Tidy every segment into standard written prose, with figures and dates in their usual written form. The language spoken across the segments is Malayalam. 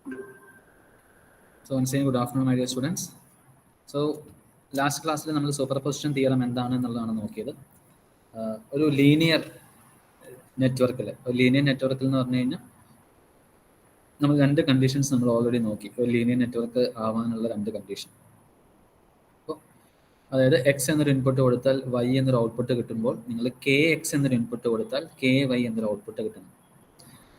So once again, good afternoon, my dear students. So last ക്ലാസ്സിൽ നമ്മൾ സൂപ്പർ പൊസിഷൻ തിയറം എന്താണെന്നുള്ളതാണ് നോക്കിയത്. ഒരു ലീനിയർ നെറ്റ്വർക്കിൽ എന്ന് പറഞ്ഞു കഴിഞ്ഞാൽ നമ്മൾ രണ്ട് കണ്ടീഷൻസ് നമ്മൾ ഓൾറെഡി നോക്കി. ഒരു ലീനിയർ നെറ്റ്വർക്ക് ആവാനുള്ള രണ്ട് കണ്ടീഷൻ. അപ്പോൾ അതായത് എക്സ് എന്നൊരു ഇൻപുട്ട് കൊടുത്താൽ വൈ എന്നൊരു ഔട്ട്പുട്ട് കിട്ടുമ്പോൾ നിങ്ങൾ കെ എക്സ് എന്നൊരു ഇൻപുട്ട് കൊടുത്താൽ കെ വൈ എന്നൊരു ഔട്ട്പുട്ട് കിട്ടുന്നു.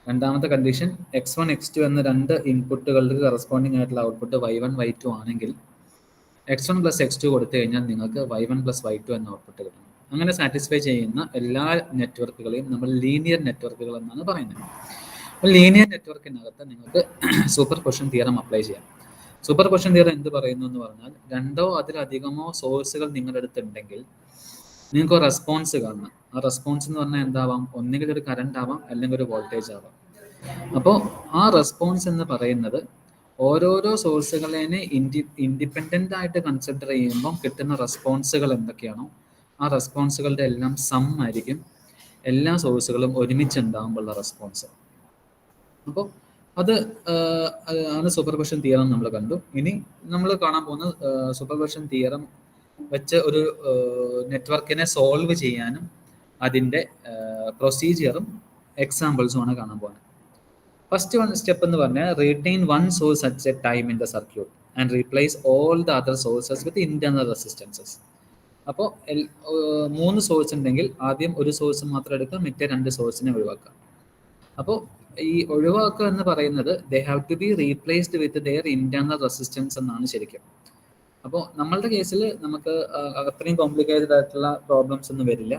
രണ്ടാമത്തെ കണ്ടീഷൻ x1 x2 എന്ന രണ്ട് ഇൻപുട്ടുകൾക്ക് കറസ്പോണ്ടിങ് ആയിട്ടുള്ള ഔട്ട്പുട്ട് y1 y2 ആണെങ്കിൽ x1 പ്ലസ് x2 കൊടുത്തു കഴിഞ്ഞാൽ നിങ്ങൾക്ക് y1 പ്ലസ് y2 എന്ന ഔട്ട്പുട്ട് കിട്ടും. അങ്ങനെ സാറ്റിസ്ഫൈ ചെയ്യുന്ന എല്ലാ നെറ്റ്വർക്കുകളെയും നമ്മൾ ലീനിയർ നെറ്റ്വർക്കുകൾ എന്നാണ് പറയുന്നത്. അപ്പോൾ ലീനിയർ നെറ്റ്വർക്കിനകത്ത് നിങ്ങൾക്ക് സൂപ്പർ പൊസിഷൻ തിയറം അപ്ലൈ ചെയ്യാം. സൂപ്പർ പൊസിഷൻ തിയറം എന്ത് പറയുന്നു എന്ന് പറഞ്ഞാൽ, രണ്ടോ അതിലധികമോ സോഴ്സുകൾ നിങ്ങളുടെ അടുത്തുണ്ടെങ്കിൽ നിങ്ങൾക്ക് ഒരു റെസ്പോൺസ് കാണണം. ആ റെസ്പോൺസ് എന്ന് പറഞ്ഞാൽ എന്താവാം? ഒന്നുകിൽ ഒരു കറണ്ട് ആവാം, അല്ലെങ്കിൽ ഒരു വോൾട്ടേജ് ആവാം. അപ്പോൾ ആ റെസ്പോൺസ് എന്ന് പറയുന്നത് ഓരോരോ സോഴ്സുകളെ ഇൻഡിപെൻഡൻ്റ് ആയിട്ട് കൺസിഡർ ചെയ്യുമ്പം കിട്ടുന്ന റെസ്പോൺസുകൾ എന്തൊക്കെയാണോ ആ റെസ്പോൺസുകളുടെ എല്ലാം സം ആയിരിക്കും എല്ലാ സോഴ്സുകളും ഒരുമിച്ചുണ്ടാകുമ്പോഴുള്ള റെസ്പോൺസ്. അപ്പോൾ അത് ആണ് സൂപ്പർ പൊസിഷൻ തിയറം നമ്മൾ കണ്ടു. ഇനി നമ്മൾ കാണാൻ പോകുന്ന സൂപ്പർ പൊസിഷൻ തിയറം വെച്ച് ഒരു നെറ്റ്വർക്കിനെ സോൾവ് ചെയ്യാനും അതിൻ്റെ പ്രൊസീജിയറും എക്സാമ്പിൾസും ആണ് കാണാൻ പോകുന്നത്. ഫസ്റ്റ് വൺ സ്റ്റെപ്പ് എന്ന് പറഞ്ഞാൽ retain one source at A time in the circuit and replace all the other sources with internal resistances. അപ്പോൾ 3 സോഴ്സ് ഉണ്ടെങ്കിൽ ആദ്യം ഒരു സോഴ്സ് മാത്രം എടുക്കുക, മറ്റേ 2 സോഴ്സിനെ ഒഴിവാക്കുക. അപ്പോൾ ഈ ഒഴിവാക്കുക എന്ന് പറയുന്നത് they have to be replaced with their internal resistance എന്നാണ് ശരിക്കും. അപ്പോൾ നമ്മളുടെ കേസിൽ നമുക്ക് അത്രയും കോംപ്ലിക്കേറ്റഡ് ആയിട്ടുള്ള പ്രോബ്ലംസ് ഒന്നും വരില്ല.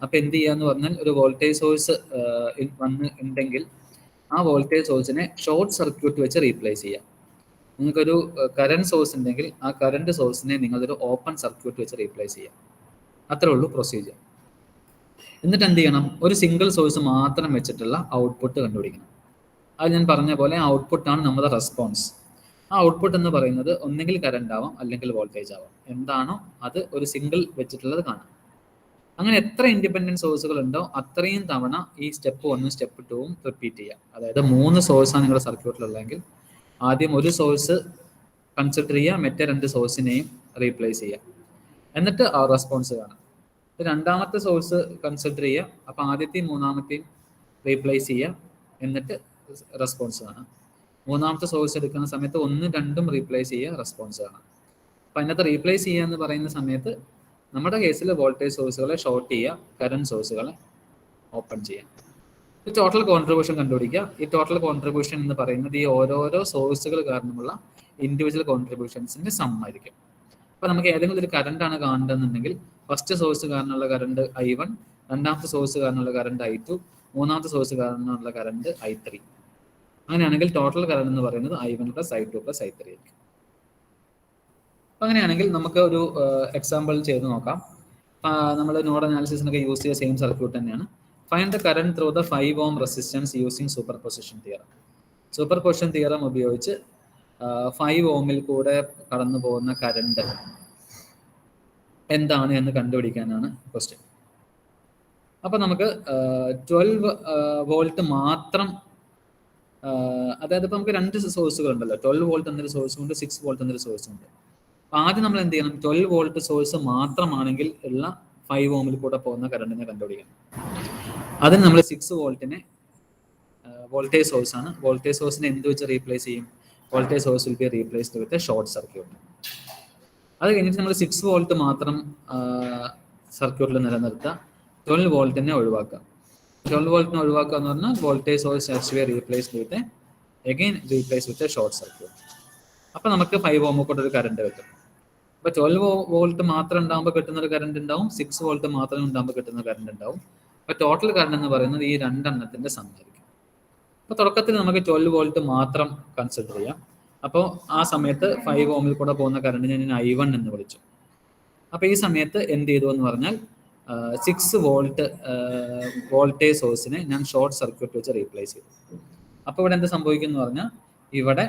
അപ്പോൾ എന്ത് ചെയ്യാന്ന് പറഞ്ഞാൽ, ഒരു വോൾട്ടേജ് സോഴ്സ് ഉണ്ടെങ്കിൽ ആ വോൾട്ടേജ് സോഴ്സിനെ ഷോർട്ട് സർക്യൂട്ട് വെച്ച് റീപ്ലേസ് ചെയ്യാം. നിങ്ങൾക്കൊരു കറണ്ട് സോഴ്സ് ഉണ്ടെങ്കിൽ ആ കറണ്ട് സോഴ്സിനെ നിങ്ങളൊരു ഓപ്പൺ സർക്യൂട്ട് വെച്ച് റീപ്ലേസ് ചെയ്യാം. അത്രേ ഉള്ളൂ പ്രൊസീജിയർ. എന്നിട്ട് എന്ത് ചെയ്യണം? ഒരു സിംഗിൾ സോഴ്സ് മാത്രം വെച്ചിട്ടുള്ള ഔട്ട്പുട്ട് കണ്ടുപിടിക്കണം. അത് ഞാൻ പറഞ്ഞ പോലെ ഔട്ട്പുട്ടാണ് നമ്മുടെ റെസ്പോൺസ്. ആ ഔട്ട്പുട്ട് എന്ന് പറയുന്നത് ഒന്നെങ്കിൽ കറണ്ട് ആവാം, അല്ലെങ്കിൽ വോൾട്ടേജ് ആവാം. എന്താണോ അത് ഒരു സിംഗിൾ വെച്ചിട്ടുള്ളത് കാണാം. അങ്ങനെ എത്ര ഇൻഡിപെൻഡന്റ് സോഴ്സുകൾ ഉണ്ടോ അത്രയും തവണ ഈ സ്റ്റെപ്പ് 1 സ്റ്റെപ്പ് 2 റിപ്പീറ്റ് ചെയ്യാം. അതായത് 3 സോഴ്സാണ് നിങ്ങളുടെ സർക്യൂട്ടിലുള്ളതെങ്കിൽ ആദ്യം ഒരു സോഴ്സ് കൺസിഡർ ചെയ്യുക, മറ്റേ 2 സോഴ്സിനെയും റീപ്ലേസ് ചെയ്യുക. എന്നിട്ട് ആ റെസ്പോൺസ് കാണാം. രണ്ടാമത്തെ സോഴ്സ് കൺസിഡർ ചെയ്യുക, അപ്പോൾ ആദ്യത്തെയും മൂന്നാമത്തെയും റീപ്ലേസ് ചെയ്യുക, എന്നിട്ട് റെസ്പോൺസ് കാണാം. മൂന്നാമത്തെ സോഴ്സ് എടുക്കുന്ന സമയത്ത് 1, 2 റീപ്ലേസ് ചെയ്യുക, റെസ്പോൺസ് കാണാം. അപ്പം അതിനകത്ത് റീപ്ലേസ് ചെയ്യുക എന്ന് പറയുന്ന സമയത്ത് നമ്മുടെ കേസിൽ വോൾട്ടേജ് സോഴ്സുകളെ ഷോർട്ട് ചെയ്യുക, കറണ്ട് സോഴ്സുകളെ ഓപ്പൺ ചെയ്യുക. ഈ ടോട്ടൽ കോൺട്രിബ്യൂഷൻ കണ്ടുപിടിക്കുക. ഈ ടോട്ടൽ കോൺട്രിബ്യൂഷൻ എന്ന് പറയുന്നത് ഈ ഓരോരോ സോഴ്സുകൾ കാരണമുള്ള ഇൻഡിവിജ്വൽ കോൺട്രിബ്യൂഷൻസിന്റെ സം ആയിരിക്കും. അപ്പോൾ നമുക്ക് ഏതെങ്കിലും ഒരു കറണ്ട് ആണ് കാണേണ്ടതെന്നുണ്ടെങ്കിൽ ഫസ്റ്റ് സോഴ്സ് കാരണമുള്ള കറണ്ട് I1, രണ്ടാമത്തെ സോഴ്സ് കാരണമുള്ള കറണ്ട് I2, മൂന്നാമത്തെ സോഴ്സ് കാരണമുള്ള കറണ്ട് I3. അങ്ങനെയാണെങ്കിൽ ടോട്ടൽ കറണ്ട് എന്ന് പറയുന്നത് I1 + I2 + I3 ആയിരിക്കും. അങ്ങനെയാണെങ്കിൽ നമുക്ക് ഒരു എക്സാമ്പിൾ ചെയ്ത് നോക്കാം. നമ്മൾ നോഡ് അനാലിസിസിനൊക്കെ യൂസ് ചെയ്ത സെയിം സർക്യൂട്ട് തന്നെയാണ്. Find the current through the 5 ohm resistance using super position theorem. Super position theorem ഉപയോഗിച്ച് 5 ohmൽ കൂടെ കടന്നു പോകുന്ന കറണ്ട് എന്താണ് എന്ന് കണ്ടുപിടിക്കാനാണ് ക്വസ്റ്റ്യൻ. അപ്പോൾ നമുക്ക് 12 വോൾട്ട് മാത്രം, അതായത് ഇപ്പോൾ നമുക്ക് 2 സോഴ്സുകൾ ഉണ്ടല്ലോ, 12 വോൾട്ട് എന്നൊരു സോഴ്സും ഉണ്ട്, 6 വോൾട്ട് എന്നൊരു സോഴ്സും ഉണ്ട്. ആദ്യം നമ്മൾ എന്ത് ചെയ്യണം? 12 വോൾട്ട് സോഴ്സ് മാത്രമാണെങ്കിൽ ഉള്ള 5 ohmൽ കൂടെ പോകുന്ന കറണ്ടിനെ കണ്ടുപിടിക്കണം. അതിന് നമ്മൾ 6 വോൾട്ടിനെ വോൾട്ടേജ് സോഴ്സ് ആണ്, വോൾട്ടേജ് സോഴ്സിനെ എന്ത് വെച്ച് റീപ്ലേസ് ചെയ്യും? Voltage source will be replaced with a short circuit. അത് കഴിഞ്ഞിട്ട് നമ്മൾ 6 വോൾട്ട് മാത്രം സർക്യൂട്ടിൽ നിലനിർത്തുക, 12 വോൾട്ടിനെ ഒഴിവാക്കുക. 12 വോൾട്ടിനെ ഒഴിവാക്കുക എന്ന് പറഞ്ഞാൽ voltage source has to be replaced with a short circuit. അപ്പോൾ നമുക്ക് 5 ohm കൂടെ ഒരു കറണ്ട് കിട്ടും. അപ്പോൾ 12 വോൾട്ട് മാത്രം ഉണ്ടാകുമ്പോൾ കിട്ടുന്ന ഒരു കറണ്ട് ഉണ്ടാവും, 6 വോൾട്ട് മാത്രം ഉണ്ടാകുമ്പോൾ കിട്ടുന്ന കറണ്ട് ഉണ്ടാവും. അപ്പോൾ ടോട്ടൽ കറണ്ട് എന്ന് പറയുന്നത് ഈ രണ്ടെണ്ണത്തിന്റെ സം ആയിരിക്കും. അപ്പോൾ തുടക്കത്തിൽ നമുക്ക് 12 വോൾട്ട് മാത്രം കൺസിഡർ ചെയ്യാം. അപ്പോൾ ആ സമയത്ത് 5 ohmൽ കൂടെ പോകുന്ന കറണ്ടിനെ ഞാൻ I1 എന്ന് വിളിച്ചു. അപ്പോൾ ഈ സമയത്ത് എന്ത് ചെയ്തു എന്ന് പറഞ്ഞാൽ 6 വോൾട്ട് വോൾട്ടേജ് സോഴ്സിനെ ഞാൻ ഷോർട്ട് സർക്യൂട്ട് വെച്ച് റീപ്ലേസ് ചെയ്തു. അപ്പോൾ ഇവിടെ എന്ത് സംഭവിക്കും എന്ന് പറഞ്ഞാൽ, ഇവിടെ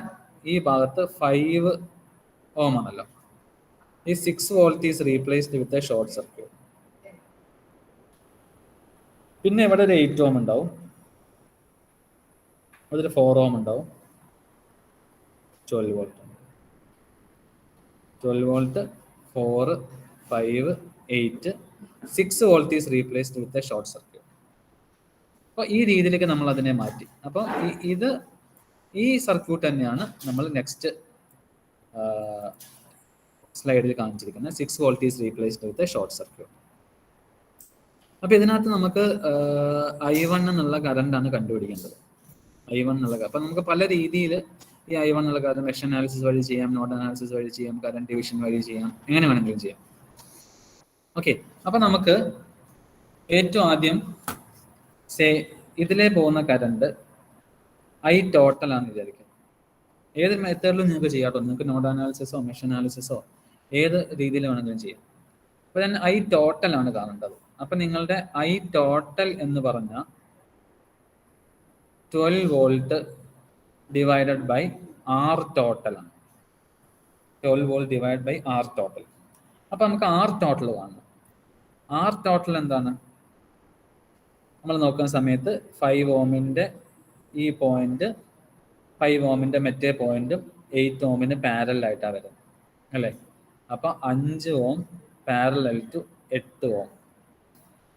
ഈ ഭാഗത്ത് 5 ohm ആണല്ലോ, ഈ 6 volt is replaced with a short circuit. പിന്നെ ഇവിടെ ഒരു 8 ohm ഉണ്ടാവും, അതൊരു 4 ohm ഉണ്ടാവും, 12 volt. 12 volt, 4, 5, 8, 6 volt is replaced with a short circuit. അപ്പോൾ ഈ രീതിയിലേക്ക് നമ്മൾ അതിനെ മാറ്റി. അപ്പോൾ ഈ സർക്യൂട്ട് തന്നെയാണ് നമ്മൾ നെക്സ്റ്റ് സ്ലൈഡിൽ കാണിച്ചിരിക്കുന്നത്. 6 volt is replaced with a short circuit. അപ്പോൾ ഇതിനകത്ത് നമുക്ക് I1 എന്നുള്ള കറണ്ടാണ് കണ്ടുപിടിക്കേണ്ടത്. I1 എന്നുള്ള അപ്പം നമുക്ക് പല രീതിയിൽ ഈ I1 എന്നുള്ള കറണ്ട് മെഷ് അനാലിസിസ് വഴി ചെയ്യാം, നോഡ് അനാലിസിസ് വഴി ചെയ്യാം, കറണ്ട് ഡിവിഷൻ വഴി ചെയ്യാം, എങ്ങനെ വേണമെങ്കിലും ചെയ്യാം. ഓക്കെ, അപ്പം നമുക്ക് ഏറ്റവും ആദ്യം ഇതിലേ പോകുന്ന കറണ്ട് I ടോട്ടൽ ആണ് വിചാരിക്കുക. ഏത് മെത്തേഡിലും നിങ്ങൾക്ക് ചെയ്യാം കേട്ടോ. നിങ്ങൾക്ക് നോഡ് അനാലിസിസോ മെഷ് അനാലിസിസോ ഏത് രീതിയിൽ വേണമെങ്കിലും ചെയ്യാം. അപ്പോൾ ഞാൻ I ടോട്ടൽ ആണ് കാണേണ്ടത്. അപ്പം നിങ്ങളുടെ I ടോട്ടൽ എന്ന് പറഞ്ഞാൽ 12 volt divided by R total ആണ്. 12 volt divide by R total. അപ്പം നമുക്ക് R ടോട്ടൽ കാണണം. R ടോട്ടൽ എന്താണ്? നമ്മൾ നോക്കുന്ന സമയത്ത് 5 ഓമിൻ്റെ ഈ പോയിന്റ് 5 ഓമിൻ്റെ മറ്റേ പോയിന്റും 8 ഓമിന് പാരലായിട്ടാണ് വരുന്നത് അല്ലേ? അപ്പം 5 ഓം പാരലൽ ടു 8 ഓം.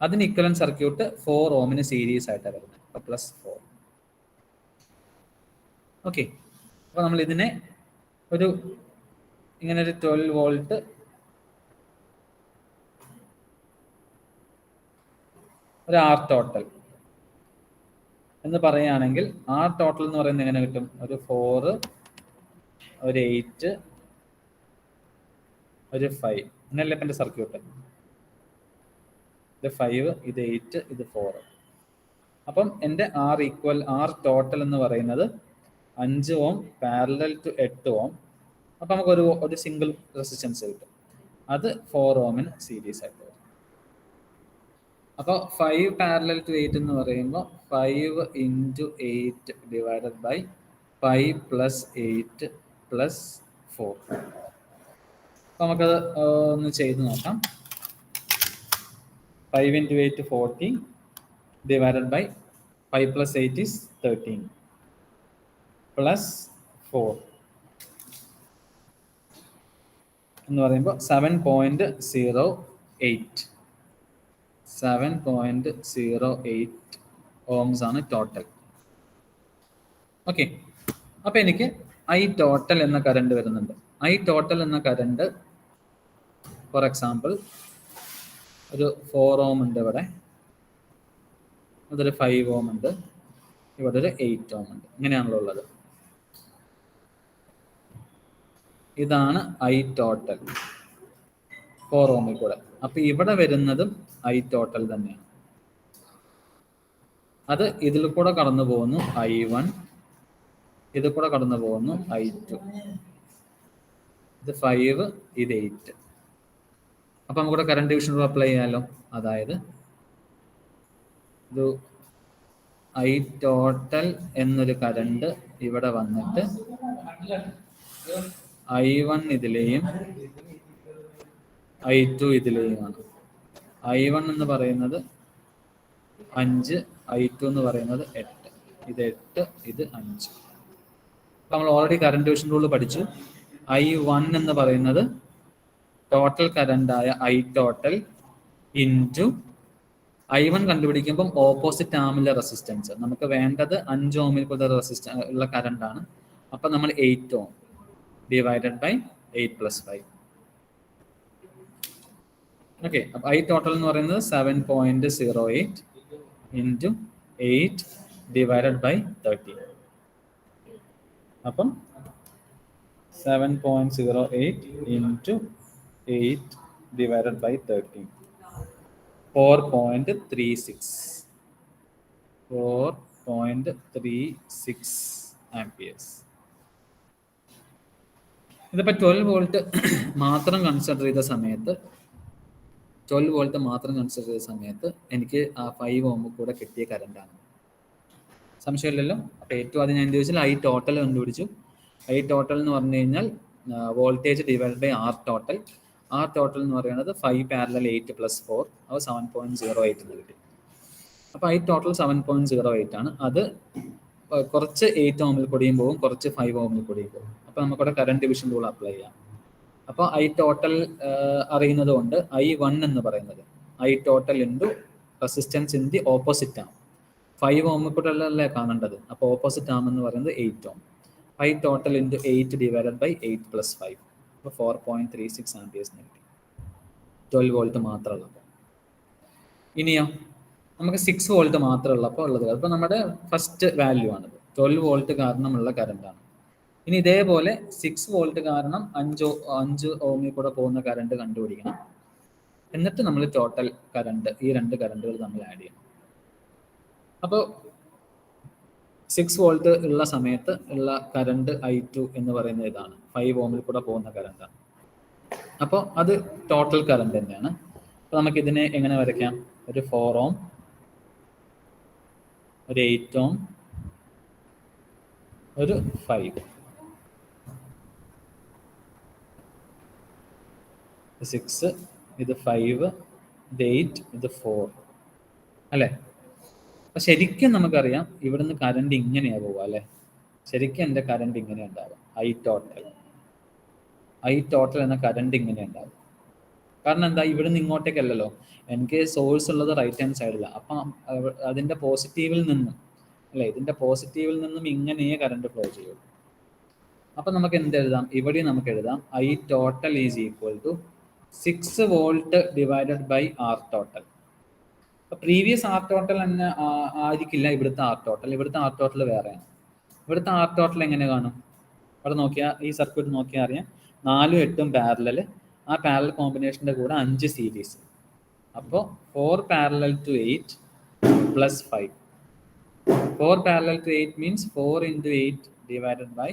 അതിന് ഇക്വലന്റ് സർക്യൂട്ട് 4 ഓമിന് സീരീസ് ആയിട്ടാണ് വരുന്നത്. അപ്പം +4. ഓക്കെ, അപ്പോൾ നമ്മൾ ഇതിനെ ഇങ്ങനെ ഒരു 12 വോൾട്ട് ഒരു R ടോട്ടൽ എന്ന് പറയുകയാണെങ്കിൽ R ടോട്ടൽ എന്ന് പറയുന്നത് എങ്ങനെ കിട്ടും? ഒരു 4, ഒരു 8, ഒരു 5. ഇങ്ങനല്ലേ ഇപ്പം എൻ്റെ സർക്യൂട്ട്. ഇത് 5, ഇത് 8, ഇത് 4. അപ്പം എൻ്റെ R ടോട്ടൽ എന്ന് പറയുന്നത് 5 ഓം പാരലൽ ടു 8 ഓം. അപ്പം നമുക്ക് ഒരു സിംഗിൾ റെസിസ്റ്റൻസ് കിട്ടും. അത് 4 ഓമിന് സീരീസ് ആയിട്ട് വരും. അപ്പോൾ 5 പാരലൽ ടു 8 എന്ന് പറയുമ്പോൾ 5 × 8 ഡിവൈഡഡ് ബൈ 5 + 8 + 4. അപ്പോൾ നമുക്കത് ഒന്ന് ചെയ്ത് നോക്കാം. 5 × 8 40 ഡിവൈഡഡ് ബൈ 5 + 8 is 13 +4 എന്ന് പറയുമ്പോൾ 7.08. 7.08 ഓംസ് ആണ് ടോട്ടൽ. ഓക്കെ, അപ്പോൾ എനിക്ക് I ടോട്ടൽ എന്ന കറണ്ട് വരുന്നുണ്ട്. I ടോട്ടൽ എന്ന കറണ്ട് ഫോർ എക്സാമ്പിൾ ഒരു 4 ഓം ഉണ്ട് ഇവിടെ, അതൊരു 5 ഓം ഉണ്ട്, ഇവിടെ ഒരു 8 ഓം ഉണ്ട്. ഇങ്ങനെയാണല്ലോ ഉള്ളത്. ഇതാണ് I ടോട്ടൽ 4 ഓമിൽ കൂടെ. അപ്പൊ ഇവിടെ വരുന്നതും I ടോട്ടൽ തന്നെയാണ്. അത് ഇതിൽ കൂടെ കടന്നു പോകുന്നു I1, ഇതിൽ കൂടെ കടന്നു പോകുന്നു I2. ഇത് 5, ഇത് 8. അപ്പൊ നമുക്കിവിടെ കറണ്ട് ഡിവിഷൻ റൂൾ അപ്ലൈ ചെയ്യാമല്ലോ. അതായത് ഇത് I ടോട്ടൽ എന്നൊരു കറണ്ട് ഇവിടെ വന്നിട്ട് I1 ഇതിലെയും I2 ഇതിലെയുമാണ്. I1 എന്ന് പറയുന്നത് 5, I2 എന്ന് പറയുന്നത് 8. ഇത് 8, ഇത് 5. നമ്മൾ ഓൾറെഡി കറണ്ട് ഡിവിഷൻ റൂൾ പഠിച്ചു. I1 എന്ന് പറയുന്നത് ടോട്ടൽ കറണ്ടായ I ടോട്ടൽ ഇൻറ്റു I1 കണ്ടുപിടിക്കുമ്പം ഓപ്പോസിറ്റ് ആമിലെ റെസിസ്റ്റൻസ്. നമുക്ക് വേണ്ടത് 5 ഓമിൽ കൂടുതൽ റെസിസ്റ്റൻസ് ഉള്ള കറണ്ടാണ്. അപ്പം നമ്മൾ 8 ഓം ഡിവൈഡഡ് ബൈ 8 + 5. ഓക്കെ, അപ്പോൾ I ടോട്ടൽ എന്ന് പറയുന്നത് 7.08 ഇൻറ്റു 8 ഡിവൈഡഡ് ബൈ 13. അപ്പം 7.08 ഇൻറ്റു 8 ഡിവൈഡഡ് ബൈ 13. 4.36 ആംപിയേഴ്സ്. ഇതിപ്പോൾ 12 വോൾട്ട് മാത്രം കൺസിഡർ ചെയ്ത സമയത്ത് എനിക്ക് ആ 5 ഓം കൂടെ കിട്ടിയ കറണ്ടാണ്. സംശയമില്ലല്ലോ. അപ്പോൾ ഏറ്റവും ആദ്യം ഞാൻ എന്ത് ചോദിച്ചാൽ I ടോട്ടൽ കണ്ടുപിടിച്ചു. I ടോട്ടൽ എന്ന് പറഞ്ഞു കഴിഞ്ഞാൽ voltage divide by R total. R total എന്ന് പറയുന്നത് 5 പാരലൽ 8 + 4, അത് 7.08 എന്ന് കിട്ടി. അപ്പോൾ I ടോട്ടൽ 7.08 ആണ്. അത് കുറച്ച് 8 ഓമിൽ കൂടിയും പോകും, കുറച്ച് 5 ഓമിൽ കൂടിയും പോകും. അപ്പോൾ നമുക്കിവിടെ കറണ്ട് ഡിവിഷൻ റൂൾ അപ്ലൈ ചെയ്യാം. അപ്പോൾ ഐ ടോട്ടൽ അറിയുന്നത് കൊണ്ട് I1 എന്ന് പറയുന്നത് I total into resistance in the opposite arm. 5 ഓമിൽ കൂടെ അല്ലേ കാണേണ്ടത്, അപ്പോൾ ഓപ്പോസിറ്റ് ആം എന്ന് പറയുന്നത് 8 ohm. I total into 8 divided by 8 plus 5, അപ്പോൾ 4.36 ആംപിയേഴ്സ് കിട്ടി. 12 വോൾട്ട് മാത്രമുള്ളപ്പോൾ. ഇനിയോ നമുക്ക് 6 വോൾട്ട് മാത്രമുള്ളപ്പോൾ ഉള്ളത്, അപ്പോൾ നമ്മുടെ ഫസ്റ്റ് വാല്യൂ ആണിത്. 12 വോൾട്ട് കാരണമുള്ള കറണ്ടാണ്. ഇനി ഇതേപോലെ 6 വോൾട്ട് കാരണം 5 ഓമിൽ കൂടെ പോകുന്ന കറണ്ട് കണ്ടുപിടിക്കണം. എന്നിട്ട് നമ്മൾ ടോട്ടൽ കറണ്ട്, ഈ രണ്ട് കറണ്ടുകൾ നമ്മൾ ആഡ് ചെയ്യണം. അപ്പോൾ 6 വോൾട്ട് ഉള്ള സമയത്ത് ഉള്ള കറണ്ട് I2 എന്ന് പറയുന്നത് ഇതാണ്, 5 ഓമിൽ കൂടെ പോകുന്ന കറണ്ടാണ്. അപ്പോൾ അത് ടോട്ടൽ കറണ്ട് തന്നെയാണ്. അപ്പോൾ നമുക്ക് ഇതിനെ എങ്ങനെ വരയ്ക്കാം? ഒരു 4 ഓം, ഒരു 8 ഓം, ഒരു 5. 6, ഇത് 5, ഇത് 8, ഇത് 4 അല്ലേ? അപ്പം ശരിക്കും നമുക്കറിയാം ഇവിടുന്ന് കറണ്ട് ഇങ്ങനെയാണ് പോവുക അല്ലേ? ശരിക്കും എൻ്റെ കറണ്ട് ഇങ്ങനെ ഉണ്ടാവും. ഐ ടോട്ടൽ എന്ന കറണ്ട് ഇങ്ങനെ ഉണ്ടാവും. കാരണം എന്താ, ഇവിടുന്ന് ഇങ്ങോട്ടേക്കല്ലല്ലോ, എനിക്ക് സോഴ്സ് ഉള്ളത് റൈറ്റ് ഹാൻഡ് സൈഡിലാണ്. അപ്പം അതിൻ്റെ പോസിറ്റീവിൽ നിന്നും അല്ലേ, ഇതിൻ്റെ പോസിറ്റീവിൽ നിന്നും ഇങ്ങനെയേ കറണ്ട് ഫ്ലോ ചെയ്യുള്ളൂ. അപ്പം നമുക്ക് എന്ത് എഴുതാം? ഇവിടെ നമുക്ക് എഴുതാം I total is equal to 6 volt divided by R total. അപ്പോൾ പ്രീവിയസ് ആർ ടോട്ടൽ തന്നെ ആയിരിക്കില്ല ഇവിടുത്തെ ആർ ടോട്ടൽ. ഇവിടുത്തെ ആർ ടോട്ടൽ വേറെയാണ്. ഇവിടുത്തെ ആർ ടോട്ടൽ എങ്ങനെ കാണും? അവിടെ നോക്കിയാൽ, ഈ സർക്യൂട്ട് നോക്കിയാൽ അറിയാം, 4ഉം 8ഉം പാരലൽ, ആ പാരലൽ കോമ്പിനേഷൻ്റെ കൂടെ 5 സീരീസ്. അപ്പോൾ 4 parallel to 8 plus 5. 4 parallel to 8 means 4 into 8 divided by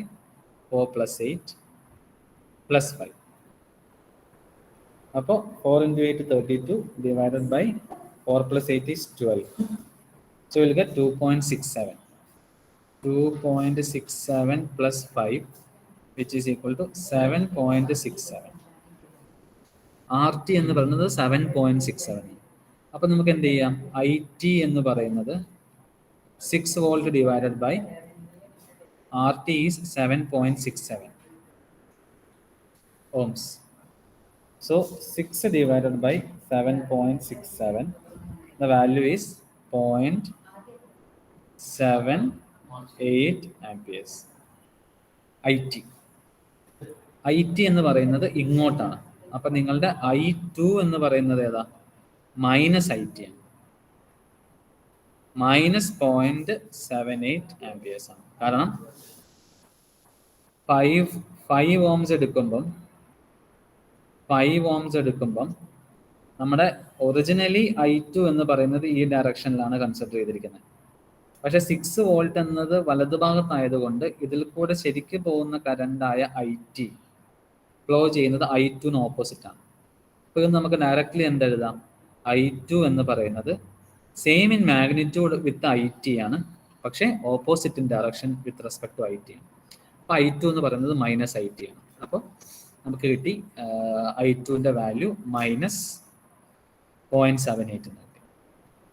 4 plus 8 plus 5. അപ്പോൾ 4 into 8 32 divided by 4 plus 8 is 12. So we'll get 2.67. 2.67 plus 5 which is equal to 7.67. RT എന്ന് പറയുന്നത് 7.67. അപ്പോൾ നമുക്ക് എന്ത് ചെയ്യാം? IT എന്ന് പറയുന്നത് 6 volt divided by RT is 7.67 ohms. So 6 divided by 7.67, the value is 0.78 amperes. IT എന്ന് പറയുന്നത് ഇങ്ങോട്ടാണ്. അപ്പം നിങ്ങളുടെ I2 എന്ന് പറയുന്നത് ഏതാ? -IT ആണ്. -0.78 ആംപിയേഴ്സ് ആണ്. കാരണം 5 ഓംസ് എടുക്കുമ്പം നമ്മുടെ ഒറിജിനലി I2 എന്ന് പറയുന്നത് ഈ ഡയറക്ഷനിലാണ് കൺസിഡർ ചെയ്തിരിക്കുന്നത്. പക്ഷെ 6 വോൾട്ട് എന്നത് വലതുഭാഗത്തായതുകൊണ്ട് ഇതിൽ കൂടെ ശരിക്കും പോകുന്ന കറണ്ടായ IT ഫ്ലോ ചെയ്യുന്നത് I2ന് ഓപ്പോസിറ്റ് ആണ്. അപ്പോൾ ഇത് നമുക്ക് ഡയറക്റ്റ്ലി എന്തെഴുതാം? I2 എന്ന് പറയുന്നത് same in magnitude with IT ആണ്, പക്ഷേ opposite in direction with respect to IT ആണ്. അപ്പോൾ I2 എന്ന് പറയുന്നത് -IT ആണ്. അപ്പോൾ നമുക്ക് കിട്ടി I2ൻ്റെ വാല്യൂ -0.78 എന്ന് കിട്ടി.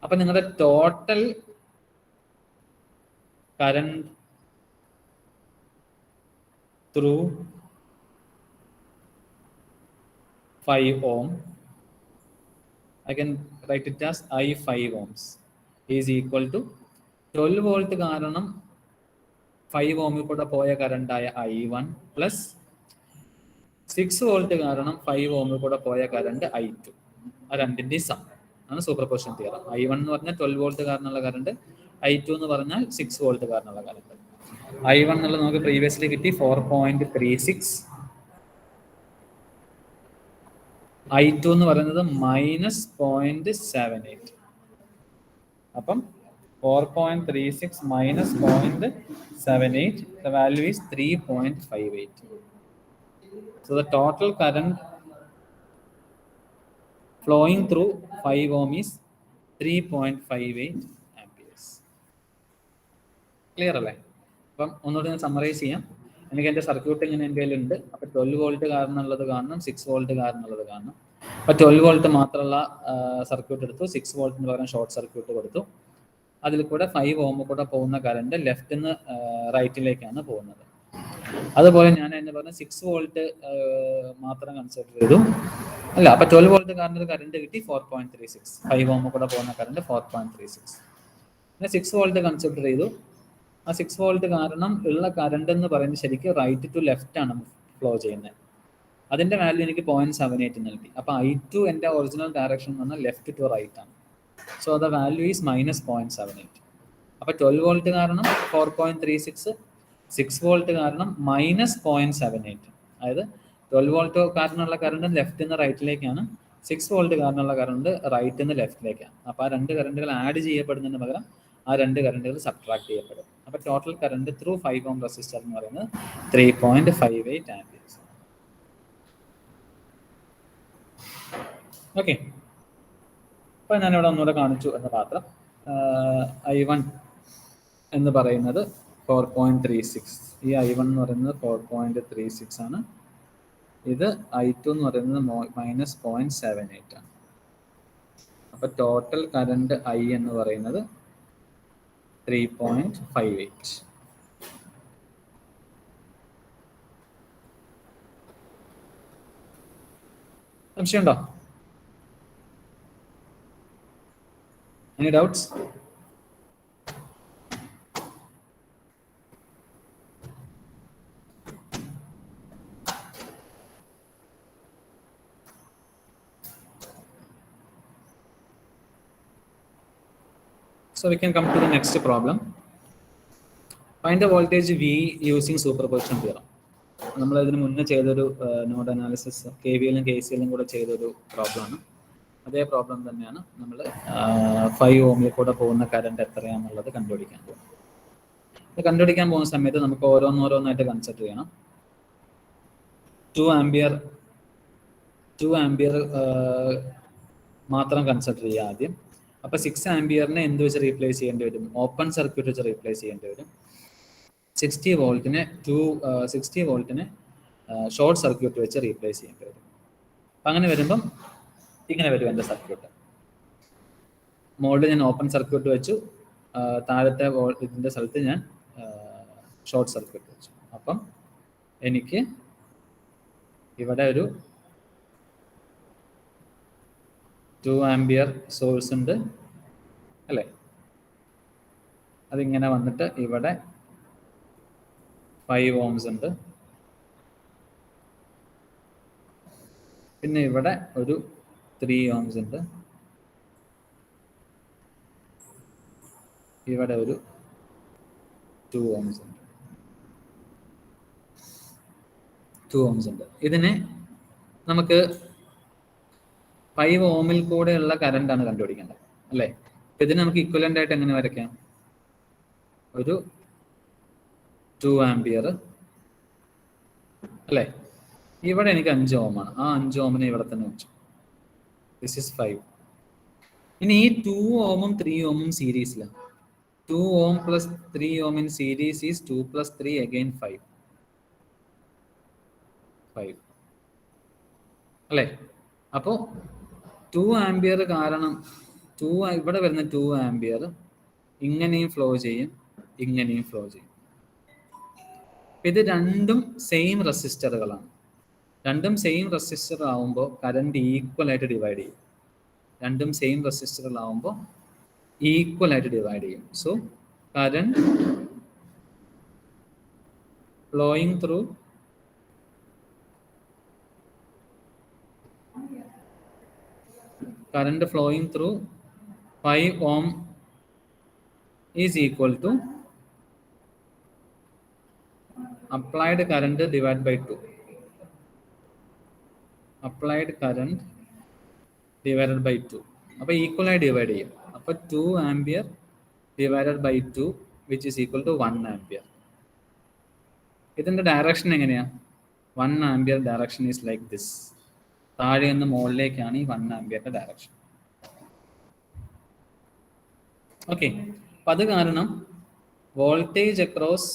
അപ്പം നിങ്ങളുടെ total current through 5 ohm, I can write it as I5 ohms is equal to 12 volt കാരണം 5 ഓമിൽ കൂടെ പോയ കറണ്ടായ I1 പ്ലസ് 6 വോൾട്ട് കാരണം 5 ഓമിൽ കൂടെ പോയ കറണ്ട് I2. ആ രണ്ടിൻ്റെയും സം ആണ് സൂപ്പർപോസിഷൻ തിയറം. I1 എന്ന് പറഞ്ഞാൽ 12 വോൾട്ട് കാരണമുള്ള കറണ്ട്, I2 എന്ന് പറഞ്ഞാൽ 6 വോൾട്ട് കാരണമുള്ള കറണ്ട്. I1 എന്നുള്ളത് നമുക്ക് പ്രീവിയസ്ലി കിട്ടി 4.36. I2 എന്ന് പറയുന്നത് -0.78. അപ്പം 4.36 minus 0.78, the value is 3.58. So the total current flowing through 5 ohm is 3.58 amperes. Clear അല്ലേ? അപ്പം ഒന്നുകൂടി ഞാൻ സമ്മറൈസ് ചെയ്യാം. എനിക്ക് എൻ്റെ സർക്യൂട്ട് ഇങ്ങനെ എൻ്റെ കയ്യിലുണ്ട്. അപ്പോൾ 12 വോൾട്ട് കാരണമുള്ളത് കാണണം, 6 വോൾട്ട് കാരണമുള്ളത് കാണണം. അപ്പോൾ 12 വോൾട്ട് മാത്രമുള്ള സർക്യൂട്ട് എടുത്തു, 6 വോൾട്ടിന് പകരം ഷോർട്ട് സർക്യൂട്ട് കൊടുത്തു. അതിൽ കൂടെ 5 ഓം കൂടെ പോകുന്ന കറണ്ട് ലെഫ്റ്റിൽ നിന്ന് റൈറ്റിലേക്കാണ് പോകുന്നത്. അതുപോലെ ഞാൻ എന്ന് പറഞ്ഞ 6 വോൾട്ട് മാത്രം കൺസിഡർ ചെയ്തു. അല്ല, അപ്പൊ 12 വോൾട്ട് കാരണം ഒരു കറണ്ട് കിട്ടി 4.36. 5 ഓം കൂടെ പോകുന്ന കറണ്ട് 4.36. പിന്നെ 6 വോൾട്ട് കൺസിഡർ ചെയ്തു. ആ 6 വോൾട്ട് കാരണം ഉള്ള കറണ്ട് എന്ന് പറയുന്നത് ശരിക്കും റൈറ്റ് ടു ലെഫ്റ്റ് ആണ് ഫ്ലോ ചെയ്യുന്നത്. അതിന്റെ വാല്യൂ എനിക്ക് 0.78 നൽകി. അപ്പൊ I2 എൻ്റെ ഒറിജിനൽ ഡയറക്ഷൻ എന്ന് പറഞ്ഞാൽ ലെഫ്റ്റ് ടു റൈറ്റ് ആണ്. So the value is -0.78. അപ്പൊ 12 വോൾട്ട് കാരണം 4.36, 6 വോൾട്ട് കാരണം -0.78. അതായത് 12 വോൾട്ട് കാരണമുള്ള കറണ്ട് ലെഫ്റ്റിൽ നിന്ന് റൈറ്റിലേക്കാണ്, 6 വോൾട്ട് കാരണമുള്ള കറണ്ട് റൈറ്റിൽ നിന്ന് ലെഫ്റ്റിലേക്കാണ്. അപ്പോൾ ആ രണ്ട് കറണ്ടുകൾ ആഡ് ചെയ്യപ്പെടുന്നതിന് പകരം ആ രണ്ട് കറണ്ടുകൾ സബ്ട്രാക്ട് ചെയ്യപ്പെടും. അപ്പോൾ total current through 5 ohm resistor എന്ന് പറയുന്നത് 3.58 ആംപിയേഴ്സ്. ഓക്കെ, അപ്പോൾ ഞാനിവിടെ ഒന്നുകൂടെ കാണിച്ചു എന്ന് മാത്രം. I1 എന്ന് പറയുന്നത് 4.36. ഈ I1 എന്ന് പറയുന്നത് 4.36 ആണ്. ഇത് I2 എന്ന് പറയുന്നത് -0.78 ആണ്. അപ്പൊ ടോട്ടൽ കറണ്ട് I എന്ന് പറയുന്നത് 3.58. സംശയമുണ്ടോ? Any doubts? So we can come to the next problem. Find the voltage V using superposition theorem. നമ്മൾ ഇതിന് മുന്നേ ചെയ്തൊരു നോഡ് അനാലിസിസ് KVL-ഉം KCL-ഉം കൂടെ ചെയ്തൊരു പ്രോബ്ലമാണ്. അതേ പ്രോബ്ലം തന്നെയാണ് നമ്മൾ 5 ഓമിൽ കൂടെ പോകുന്ന കറണ്ട് എത്രയാണെന്നുള്ളത് കണ്ടുപിടിക്കാൻ പോകും. ഇത് കണ്ടുപിടിക്കാൻ പോകുന്ന സമയത്ത് നമുക്ക് ഓരോന്നോരോന്നായിട്ട് കൺസിഡർ ചെയ്യണം. 2 ആംപിയർ മാത്രം കൺസിഡർ ചെയ്യുക ആദ്യം. അപ്പോൾ 6 ആംപിയറിനെ എന്ത് വെച്ച് റീപ്ലേസ് ചെയ്യേണ്ടി വരും? ഓപ്പൺ സർക്യൂട്ട് വെച്ച് റീപ്ലേസ് ചെയ്യേണ്ടി വരും. 60 വോൾട്ടിനെ ഷോർട്ട് സർക്യൂട്ട് വെച്ച് റീപ്ലേസ് ചെയ്യേണ്ടി വരും. അപ്പം അങ്ങനെ വരുമ്പം ഇങ്ങനെ വരും എൻ്റെ സർക്യൂട്ട്. മോളിൽ ഞാൻ ഓപ്പൺ സർക്യൂട്ട് വെച്ചു, താഴത്തെ ഇതിൻ്റെ സ്ഥലത്ത് ഞാൻ ഷോർട്ട് സർക്യൂട്ട് വെച്ചു. അപ്പം എനിക്ക് ഇവിടെ ഒരു 2 ആംപിയർ സോഴ്സ് ഉണ്ട് അല്ലേ? അതിങ്ങനെ വന്നിട്ട് ഇവിടെ 5 ഓംസ് ഉണ്ട്. പിന്നെ ഇവിടെ ഒരു 3 ഓംസ് ഉണ്ട്. ഇവിടെ ഒരു 2 ഓംസ് ഉണ്ട്. 2 ഓംസ് ഉണ്ട്. ഇതിനെ നമുക്ക് 5 ഓമിൽ കൂടെയുള്ള കറണ്ടാണ് കണ്ടുപിടിക്കേണ്ടത് അല്ലേ? അപ്പൊ ഇതിന് നമുക്ക് ഇക്വലന്റ് ആയിട്ട് എങ്ങനെ വരയ്ക്കാം? ഒരു 2 ആംപിയർ അല്ലേ? ഇവിടെ എനിക്ക് 5 ഓമാണ്. ആ 5 ഓമിനെ ഇവിടെ തന്നെ വെച്ചു. This is 5. ഇനി ഈ 2 ഓമും 3 ഓമും സീരീസിലാണ്. 2 ohm plus 3 ohm in series is 2 plus 3 again 5 അല്ലേ? അപ്പോൾ 2 ആംപിയർ കാരണം ഇവിടെ വരുന്ന 2 ആംപിയർ ഇങ്ങനെയും ഫ്ലോ ചെയ്യും, ഇങ്ങനെയും ഫ്ലോ ചെയ്യും. ഇത് രണ്ടും സെയിം റെസിസ്റ്ററുകളാണ്. രണ്ടും സെയിം റെസിസ്റ്റർ ആവുമ്പോൾ കറണ്ട് ഈക്വൽ ആയിട്ട് ഡിവൈഡ് ചെയ്യും. രണ്ടും സെയിം റെസിസ്റ്ററുകളാവുമ്പോൾ ഈക്വൽ ആയിട്ട് ഡിവൈഡ് ചെയ്യും. So current flowing through current flowing through 5 ohm is equal to applied current divided by 2. Applied current divided by 2. അപ്പോൾ ഈക്വൽ ആയി ഡിവൈഡ് ചെയ്യും. അപ്പോൾ 2 ampere divided by 2 which is equal to 1 ampere. ഇതിൻ്റെ ഡയറക്ഷൻ എങ്ങനെയാണ്? 1 ampere direction is like this. താഴെ നിന്ന് മുകളിലേക്കാണ് ഈ 1 ആംപിയറിന്റെ ഡയറക്ഷൻ. ഓക്കെ, അപ്പം അത് കാരണം voltage across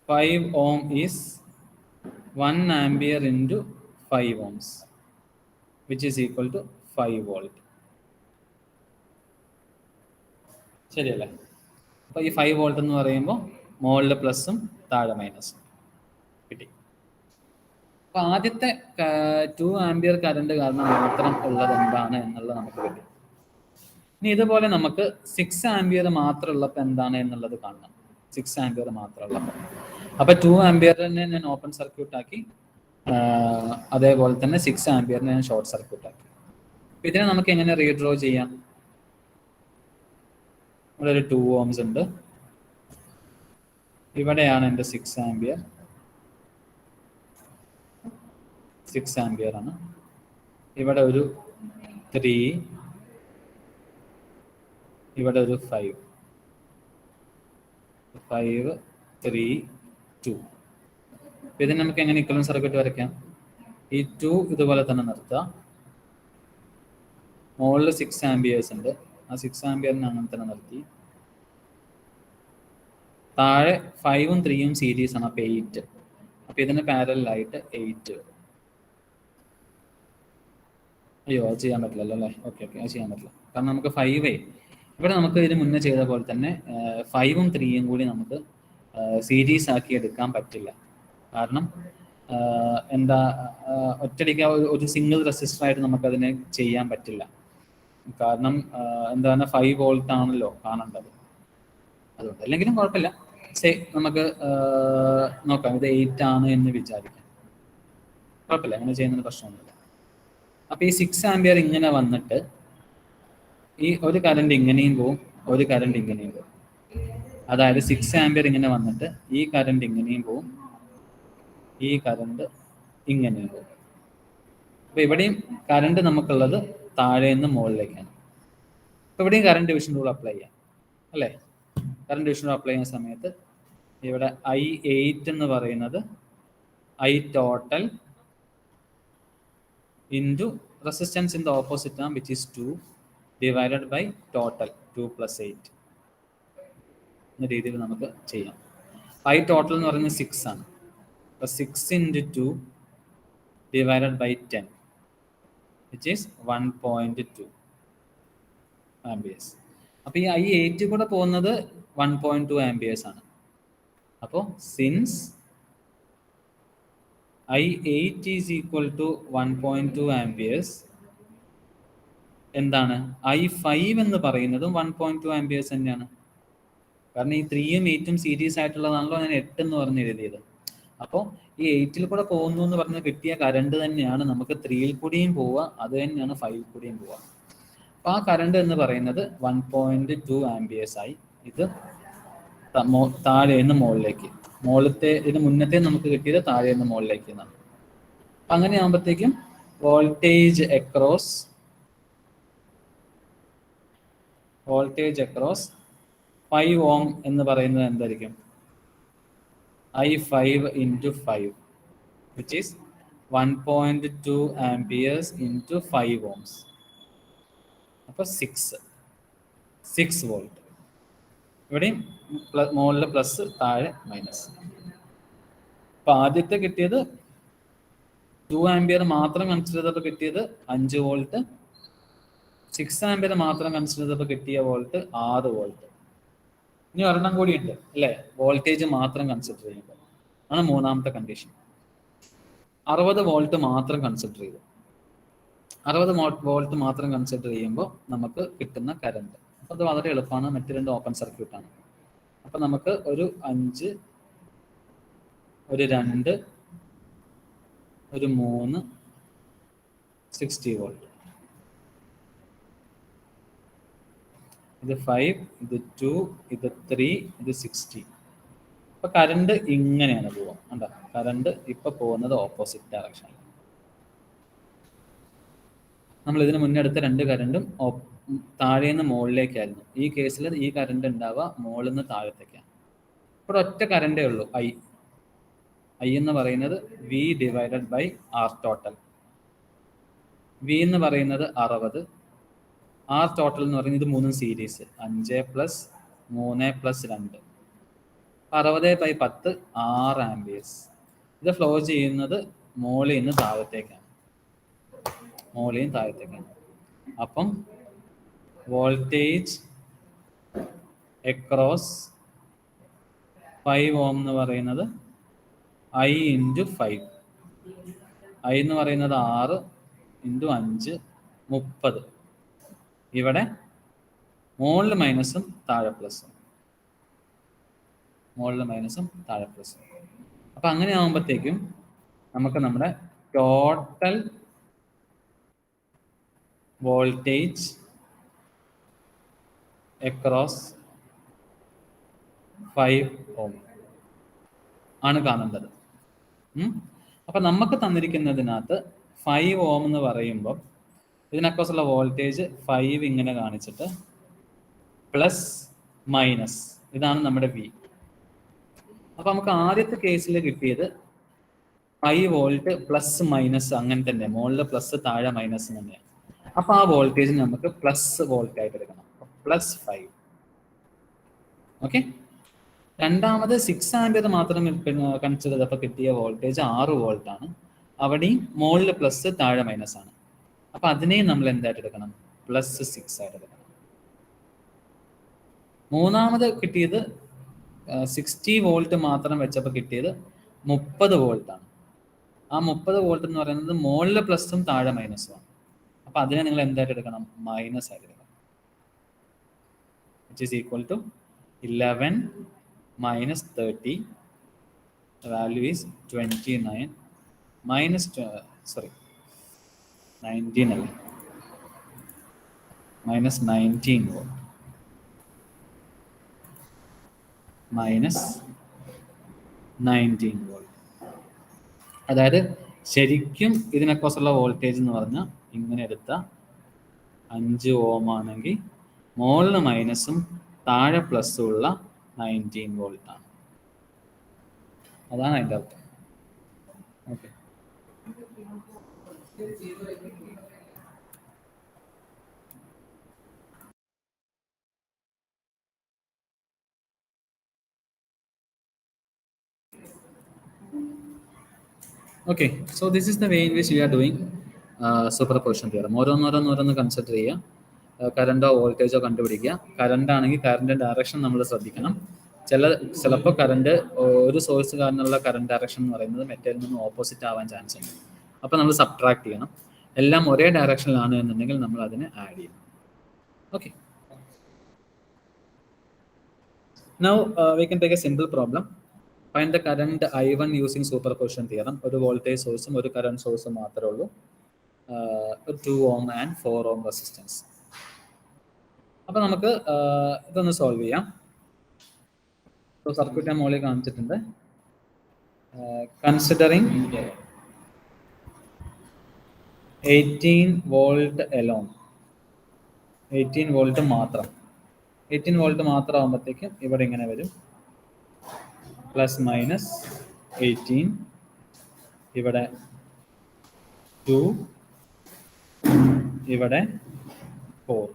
5 ohm is 1 ampere into 5 ohms which is equal to 5 volt. ശരിയല്ലേ? അപ്പോൾ ഈ 5 വോൾട്ട് എന്ന് പറയുമ്പോൾ മുകളിൽ പ്ലസും താഴെ മൈനസും കിട്ടി. അപ്പോൾ ആദ്യത്തെ 2 ആംപിയർ കറണ്ട് കാരണം മാത്രം ഉള്ളത് എന്താണ് എന്നുള്ളത് നമുക്ക് കിട്ടി. ഇനി ഇതുപോലെ നമുക്ക് 6 ആംപിയർ മാത്രമുള്ളപ്പോൾ എന്താണ് എന്നുള്ളത് കാണണം. 6 ആംപിയർ മാത്രമുള്ളപ്പോൾ. അപ്പോൾ 2 ആംപിയറിനെ ഞാൻ ഓപ്പൺ സർക്യൂട്ട് ആക്കി, അതേപോലെ തന്നെ 6 ആംപിയറിനെ ഞാൻ ഷോർട്ട് സർക്യൂട്ട് ആക്കി. ഇതിനെ നമുക്ക് എങ്ങനെ റീഡ്രോ ചെയ്യാം? ഇവിടെ ഒരു 2 ohms ഉണ്ട്. ഇവിടെയാണ് എൻ്റെ 6 ആംപിയർ. 6 ആംപിയർ ആണ്. ഇവിടെ ഒരു 3, ഇവിടെ ഒരു 5, 3, 2. ഇതിന് നമുക്ക് എങ്ങനെ ഇക്വലന്റ് സർക്യൂട്ട് വരയ്ക്കാം? ഈ 2 ഇതുപോലെ തന്നെ നിർത്തുക. മുകളിൽ 6 ആംപിയേഴ്സ് ഉണ്ട്. ആ 6 ആംപിയറിനെ അങ്ങനെ തന്നെ നിർത്തി. താഴെ 5ഉം 3ഉം സീരീസ് ആണ്. അപ്പോൾ 8. അപ്പോൾ ഇതിന് പാരലായിട്ട് 8. അയ്യോ, അത് ചെയ്യാൻ പറ്റില്ലല്ലോ അല്ലേ? ഓക്കെ, അത് ചെയ്യാൻ പറ്റില്ല. കാരണം നമുക്ക് 5 ഇവിടെ നമുക്ക് ഇതിന് മുന്നേ ചെയ്ത പോലെ തന്നെ 5ഉം 3ഉം കൂടി നമുക്ക് സീരീസ് ആക്കി എടുക്കാൻ പറ്റില്ല. കാരണം എന്താ, ഒറ്റയടിക്ക് ഒരു സിംഗിൾ റെസിസ്റ്ററായിട്ട് നമുക്കതിനെ ചെയ്യാൻ പറ്റില്ല. കാരണം എന്താണ്, 5 വോൾട്ട് ആണല്ലോ കാണേണ്ടത്. അതുകൊണ്ട് അല്ലെങ്കിലും കുഴപ്പമില്ല. നമുക്ക് നോക്കാം. ഇത് 8 ആണ് എന്ന് വിചാരിക്കാം. കുഴപ്പമില്ല, അങ്ങനെ ചെയ്യുന്നതിന് പ്രശ്നമൊന്നുമില്ല. അപ്പോൾ ഈ 6 ആംപിയർ ഇങ്ങനെ വന്നിട്ട് ഈ ഒരു കറണ്ട് ഇങ്ങനെയും പോവും, ഒരു കറണ്ട് ഇങ്ങനെയും പോവും. അതായത് 6 ആംപിയർ ഇങ്ങനെ വന്നിട്ട് ഈ കറണ്ട് ഇങ്ങനെയും പോവും, ഈ കറണ്ട് ഇങ്ങനെയും പോവും. അപ്പോൾ ഇവിടെയും കറണ്ട് നമുക്കുള്ളത് താഴെ നിന്ന് മുകളിലേക്കാണ്. അപ്പോൾ ഇവിടെയും കറണ്ട് ഡിവിഷൻ റൂൾ അപ്ലൈ ചെയ്യാം അല്ലേ? കറണ്ട് ഡിവിഷൻ റൂൾ അപ്ലൈ ചെയ്യുന്ന സമയത്ത് ഇവിടെ I8 എന്ന് പറയുന്നത് I total into resistance in the opposite arm, which is 2 divided by total 2 plus 8 എന്ന രീതിയിൽ നമുക്ക് ചെയ്യാം. I total എന്ന് പറയുന്നത് 6 ആണ്. അപ്പോൾ 6 into 2 divided by 10, which is 1.2 amperes. അപ്പോൾ ഈ I8 കൂടെ പോകുന്നത് 1.2 amperes ആണ്. അപ്പോൾ since I8 is equal to 1.2 amperes, എന്താണ്, I5 എന്ന് പറയുന്നതും 1.2 amperes തന്നെയാണ്. കാരണം ഈ 3ഉം 8ഉം സീരീസ് ആയിട്ടുള്ളതാണല്ലോ ഞാൻ 8 എന്ന് പറഞ്ഞ് എഴുതിയത്. അപ്പോൾ ഈ 8ൽ കൂടെ പോകുന്നു എന്ന് പറഞ്ഞ് കിട്ടിയ കറണ്ട് തന്നെയാണ് നമുക്ക് 3ൽ കൂടിയും പോവുക, അത് തന്നെയാണ് 5ൽ കൂടിയും പോവുക. അപ്പോൾ ആ കറണ്ട് എന്ന് പറയുന്നത് 1.2 amperes ആയി. ഇത് താഴെ നിന്ന് മുകളിലേക്ക്, ഇതിന് മുന്നത്തെ നമുക്ക് കിട്ടിയത് താഴെ നിന്ന് മുകളിലേക്ക് എന്നാണ്. അങ്ങനെ ആകുമ്പോഴത്തേക്കും വോൾട്ടേജ് അക്രോസ് 5 ohm എന്ന് പറയുന്നത് എന്തായിരിക്കും? I5 into 5, which is 1.2 amperes into 5 ohms. അപ്പോൾ 6 വോൾട്ട്. ഇവിടെയും മുകളിൽ പ്ലസ് താഴെ മൈനസ്. അപ്പോൾ ആദ്യത്തെ കിട്ടിയത് 2 ആംപിയർ മാത്രം കൺസിഡർ ചെയ്തപ്പോൾ കിട്ടിയത് 5 വോൾട്ട്. 6 ആംപിയർ മാത്രം കൺസിഡർ ചെയ്തപ്പോൾ കിട്ടിയ വോൾട്ട് 6 വോൾട്ട്. ഇനി ഒരെണ്ണം കൂടി ഉണ്ട് അല്ലേ? വോൾട്ടേജ് മാത്രം കൺസിഡർ ചെയ്യുമ്പോൾ ആണ് മൂന്നാമത്തെ കണ്ടീഷൻ. 60 വോൾട്ട് മാത്രം കൺസിഡർ ചെയ്തു. 60 വോൾട്ട് മാത്രം കൺസിഡർ ചെയ്യുമ്പോൾ നമുക്ക് കിട്ടുന്ന കറണ്ട്, അപ്പോൾ അത് വളരെ എളുപ്പമാണ്. മറ്റു 2 ഓപ്പൺ സർക്യൂട്ടാണ്. അപ്പോൾ നമുക്ക് ഒരു 5, ഒരു 2, ഒരു 3 60 വോൾട്ട്. ഇത് 5, ഇത് 2, ഇത് 3, ഇത് 60. അപ്പൊ കറണ്ട് ഇങ്ങനെയാണ് പോവുക. കണ്ടോ? കറണ്ട് ഇപ്പൊ പോകുന്നത് ഓപ്പോസിറ്റ് ഡയറക്ഷനിൽ. നമ്മൾ ഇതിന് മുന്നേ എടുത്ത 2 കറണ്ടും താഴെ നിന്ന് മുകളിലേക്കായിരുന്നു. ഈ കേസിൽ ഈ കറണ്ട് ഉണ്ടാവുക മുകളിൽ നിന്ന് താഴത്തേക്കാണ്. ഇവിടെ ഒറ്റ കറണ്ടേ ഉള്ളൂ, I എന്ന് പറയുന്നത് V divided by R total. V എന്ന് പറയുന്നത് 60, R ടോട്ടൽ എന്ന് പറയുന്നത് ഇത് 3 സീരീസ് 5 + 3 + 2, 60/10 6 ആംപിയേഴ്സ്. ഇത് ഫ്ലോ ചെയ്യുന്നത് മുകളിൽ നിന്ന് താഴത്തേക്കാണ്. അപ്പം വോൾട്ടേജ് അക്രോസ് 5 ഓം എന്ന് പറയുന്നത് I ഇൻറ്റു 5. I എന്ന് പറയുന്നത് 6 ഇൻറ്റു 5 30. ഇവിടെ മുകളിൽ മൈനസും താഴെ പ്ലസും, മുകളിൽ മൈനസും താഴെ പ്ലസും. അപ്പം അങ്ങനെ ആകുമ്പോഴത്തേക്കും നമുക്ക് നമ്മുടെ ടോട്ടൽ വോൾട്ടേജ് അക്രോസ് 5 ഓം ആണ് കാണേണ്ടത്. അപ്പം നമുക്ക് തന്നിരിക്കുന്നതിനകത്ത് 5 ഓം എന്ന് പറയുമ്പോൾ ഇതിനക്രോസുള്ള വോൾട്ടേജ് 5 ഇങ്ങനെ കാണിച്ചിട്ട് പ്ലസ് മൈനസ് ഇതാണ് നമ്മുടെ വി. അപ്പം നമുക്ക് ആദ്യത്തെ കേസിൽ കിട്ടിയത് 5 വോൾട്ട് പ്ലസ് മൈനസ് അങ്ങനെ തന്നെ, മുകളിൽ പ്ലസ് താഴെ മൈനസ് തന്നെയാണ്. അപ്പം ആ വോൾട്ടേജ് നമുക്ക് പ്ലസ് വോൾട്ട് ആയിട്ട് എടുക്കണം, പ്ലസ് 5. ഓക്കെ. രണ്ടാമത് 6 ആംപിയർ മാത്രം കൺസിഡർ ചെയ്തപ്പോൾ കിട്ടിയ വോൾട്ടേജ് 6 വോൾട്ട് ആണ്. അവിടെയും മുകളിൽ പ്ലസ് താഴെ മൈനസ് ആണ്. അപ്പൊ അതിനെയും നമ്മൾ എന്തായിട്ട് എടുക്കണം, പ്ലസ് 6 ആയിട്ട് എടുക്കണം. മൂന്നാമത് കിട്ടിയത് 60 വോൾട്ട് മാത്രം വെച്ചപ്പോൾ കിട്ടിയത് 30 വോൾട്ട് ആണ്. ആ 30 വോൾട്ട് എന്ന് പറയുന്നത് മുകളിൽ പ്ലസും താഴെ മൈനസും ആണ്. അപ്പൊ അതിനെ നിങ്ങൾ എന്തായിട്ട് എടുക്കണം, മൈനസ് ആയിട്ട് എടുക്കണം. Which is equal to 11 minus 30, the value is 29 minus 19 minus 19 volt minus 19 volt. അതായത് ശരിക്കും ഇതിനെക്കുറിച്ചുള്ള വോൾട്ടേജ് എന്ന് പറഞ്ഞാൽ ഇങ്ങനെ എടുത്ത 5 ഓം ആണെങ്കിൽ മുകളിൽ മൈനസും താഴെ പ്ലസും ഉള്ള 19 വോൾട്ട് ആണ്. അതാണ് അതിൻ്റെ അർത്ഥം. Okay. Okay, so this is the way in which we are doing superposition theorem. ഓരോന്നോരോന്നോരോന്ന് കൺസിഡർ ചെയ്യുക, കറണ്ടോ വോൾട്ടേജോ കണ്ടുപിടിക്കുക. കറണ്ട് ആണെങ്കിൽ കറണ്ട് ഡയറക്ഷൻ നമ്മൾ ശ്രദ്ധിക്കണം. ചിലപ്പോൾ കറണ്ട് ഒരു സോഴ്സ് കാരണമുള്ള കറണ്ട് ഡയറക്ഷൻ എന്ന് പറയുന്നത് മറ്റേതിൽ നിന്ന് ഓപ്പോസിറ്റ് ആവാൻ ചാൻസ് ഉണ്ട്. അപ്പോൾ നമ്മൾ സബ്ട്രാക്ട് ചെയ്യണം. എല്ലാം ഒരേ ഡയറക്ഷനിലാണ് എന്നുണ്ടെങ്കിൽ നമ്മൾ അതിനെ ആഡ് ചെയ്യണം. Okay. Now we can take A simple problem. Find the current I1 using superposition theorem. ഒരു വോൾട്ടേജ് സോഴ്സും ഒരു കറണ്ട് സോഴ്സും മാത്രമേ ഉള്ളൂ. 2 ഓം ആൻഡ് 4 ഓം റെസിസ്റ്റൻസ്. അപ്പൊ നമുക്ക് ഇതൊന്ന് സോൾവ് ചെയ്യാം. സർക്യൂട്ട് ഞാൻ മുകളിൽ കാണിച്ചിട്ടുണ്ട്. കൺസിഡറിങ് 18 വോൾട്ട് എലോൺ, 18 വോൾട്ട് മാത്രം. 18 വോൾട്ട് മാത്രം ആകുമ്പോഴത്തേക്കും ഇവിടെ ഇങ്ങനെ വരും, പ്ലസ് മൈനസ് 18, ഇവിടെ 2, ഇവിടെ 4.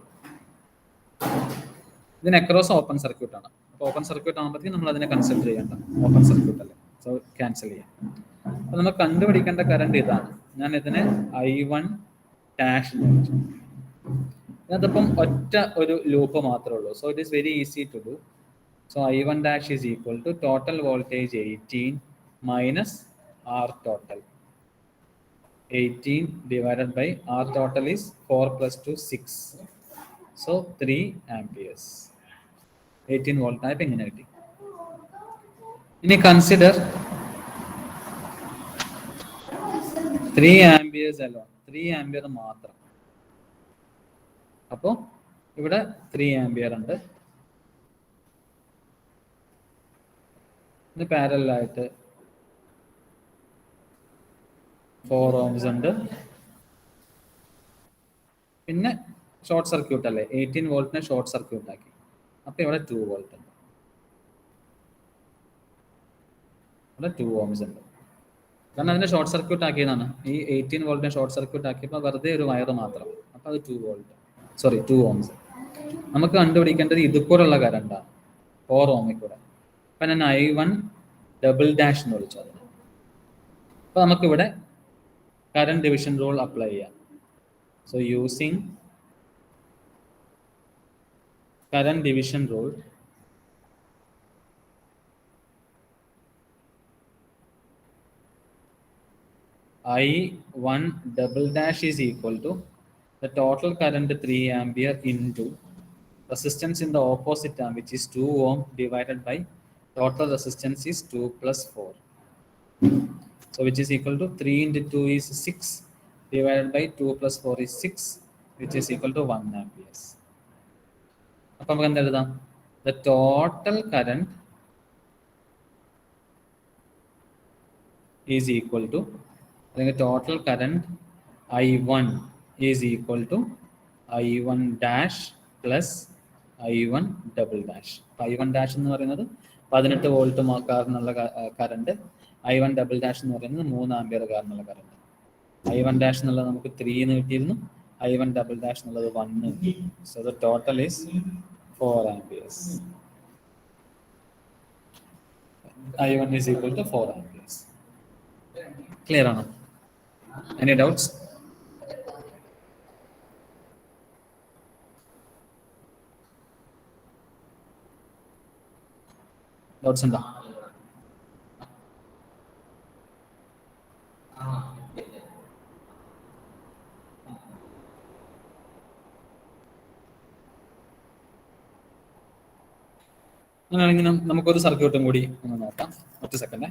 ഇതിന് അക്രോസ് ഓപ്പൺ സർക്യൂട്ട് ആണ്. അപ്പോൾ ഓപ്പൺ സർക്യൂട്ട് ആകുമ്പോഴത്തേക്കും നമ്മൾ അതിനെ കൺസിഡർ ചെയ്യേണ്ട, ഓപ്പൺ സർക്യൂട്ട് അല്ലേ, സോ ക്യാൻസൽ ചെയ്യാം. അപ്പോൾ നമുക്ക് കണ്ടുപിടിക്കേണ്ട കറണ്ട് ഇതാണ്. ഞാൻ ഇതിനെ I1 ഡാഷ് എന്ന് വിളിച്ചു. ഇതിനകത്തിപ്പം ഒറ്റ ഒരു ലൂപ്പ് മാത്രമേ ഉള്ളൂ. So it is very easy to do. So I1 dash is equal to total voltage 18 minus R total. 18 divided by R total is 4 plus 2, 6. So 3 amperes. 18 volt type in energy. In consider 3 amperes alone. 3 ampere മാത്രം. അപ്പോൾ ഇവിടെ 3 ampere ഉണ്ട്. പാരലായിട്ട് 4 ohms ഉണ്ട്. പിന്നെ ഷോർട്ട് സർക്യൂട്ട് അല്ലേ, 18 വോൾട്ടിനെ ഷോർട്ട് സർക്യൂട്ട് ആക്കി. അപ്പൊ ഇവിടെ 2 വോൾട്ട് ഉണ്ട്, ഇവിടെ 2 ohms ഉണ്ട്. കാരണം അതിനെ ഷോർട്ട് സർക്യൂട്ട് ആക്കിയതാണ്. ഈ 18 വോൾട്ടിനെ ഷോർട്ട് സർക്യൂട്ട് ആക്കിയപ്പോൾ വെറുതെ ഒരു വയർ മാത്രം. അപ്പൊ അത് 2 ohms. നമുക്ക് കണ്ടുപിടിക്കേണ്ടത് ഇതുകൂടെയുള്ള കറണ്ടാണ്, 4 ohmiൽ കൂടെ. അപ്പൊ ഞാൻ I1 ഡബിൾ ഡാഷ് എന്ന് വിളിച്ചു അതിന്. അപ്പൊ നമുക്കിവിടെ കറണ്ട് ഡിവിഷൻ റൂൾ അപ്ലൈ ചെയ്യാം. So using current division rule, I1 double dash is equal to the total current 3 ampere into resistance in the opposite arm, which is 2 ohm divided by total resistance is 2 plus 4. So which is equal to 3 into 2 is 6 divided by 2 plus 4 is 6, which is equal to 1 amperes. അപ്പം നമുക്ക് എന്താ എഴുതാം? The total current is equal to, അല്ലെങ്കിൽ total current I1 is equal to I1 dash plus I1 double dash. I1 dash എന്ന് പറയുന്നത് 18 വോൾട്ട് കാരണമുള്ള കറണ്ട്, I1 ഡബിൾ ഡാഷ് എന്ന് പറയുന്നത് 3 ആംപിയർ കാരണമുള്ള കറണ്ട്. I1 ഡാഷ് എന്നുള്ളത് നമുക്ക് 3 എന്ന് കിട്ടിയിരുന്നു, I1 ഡബിൾ ഡാഷ് എന്നുള്ളത് 1 കിട്ടി. So the total is 4 amperes. I1 is equal to 4 amperes. Clear ആണോ? Any doubts? Doubts ഉണ്ടോ? അങ്ങനെയാണെങ്കിൽ നമുക്കൊരു സർക്യൂട്ടും കൂടി ഒന്ന് നോക്കാം. ഒറ്റ second.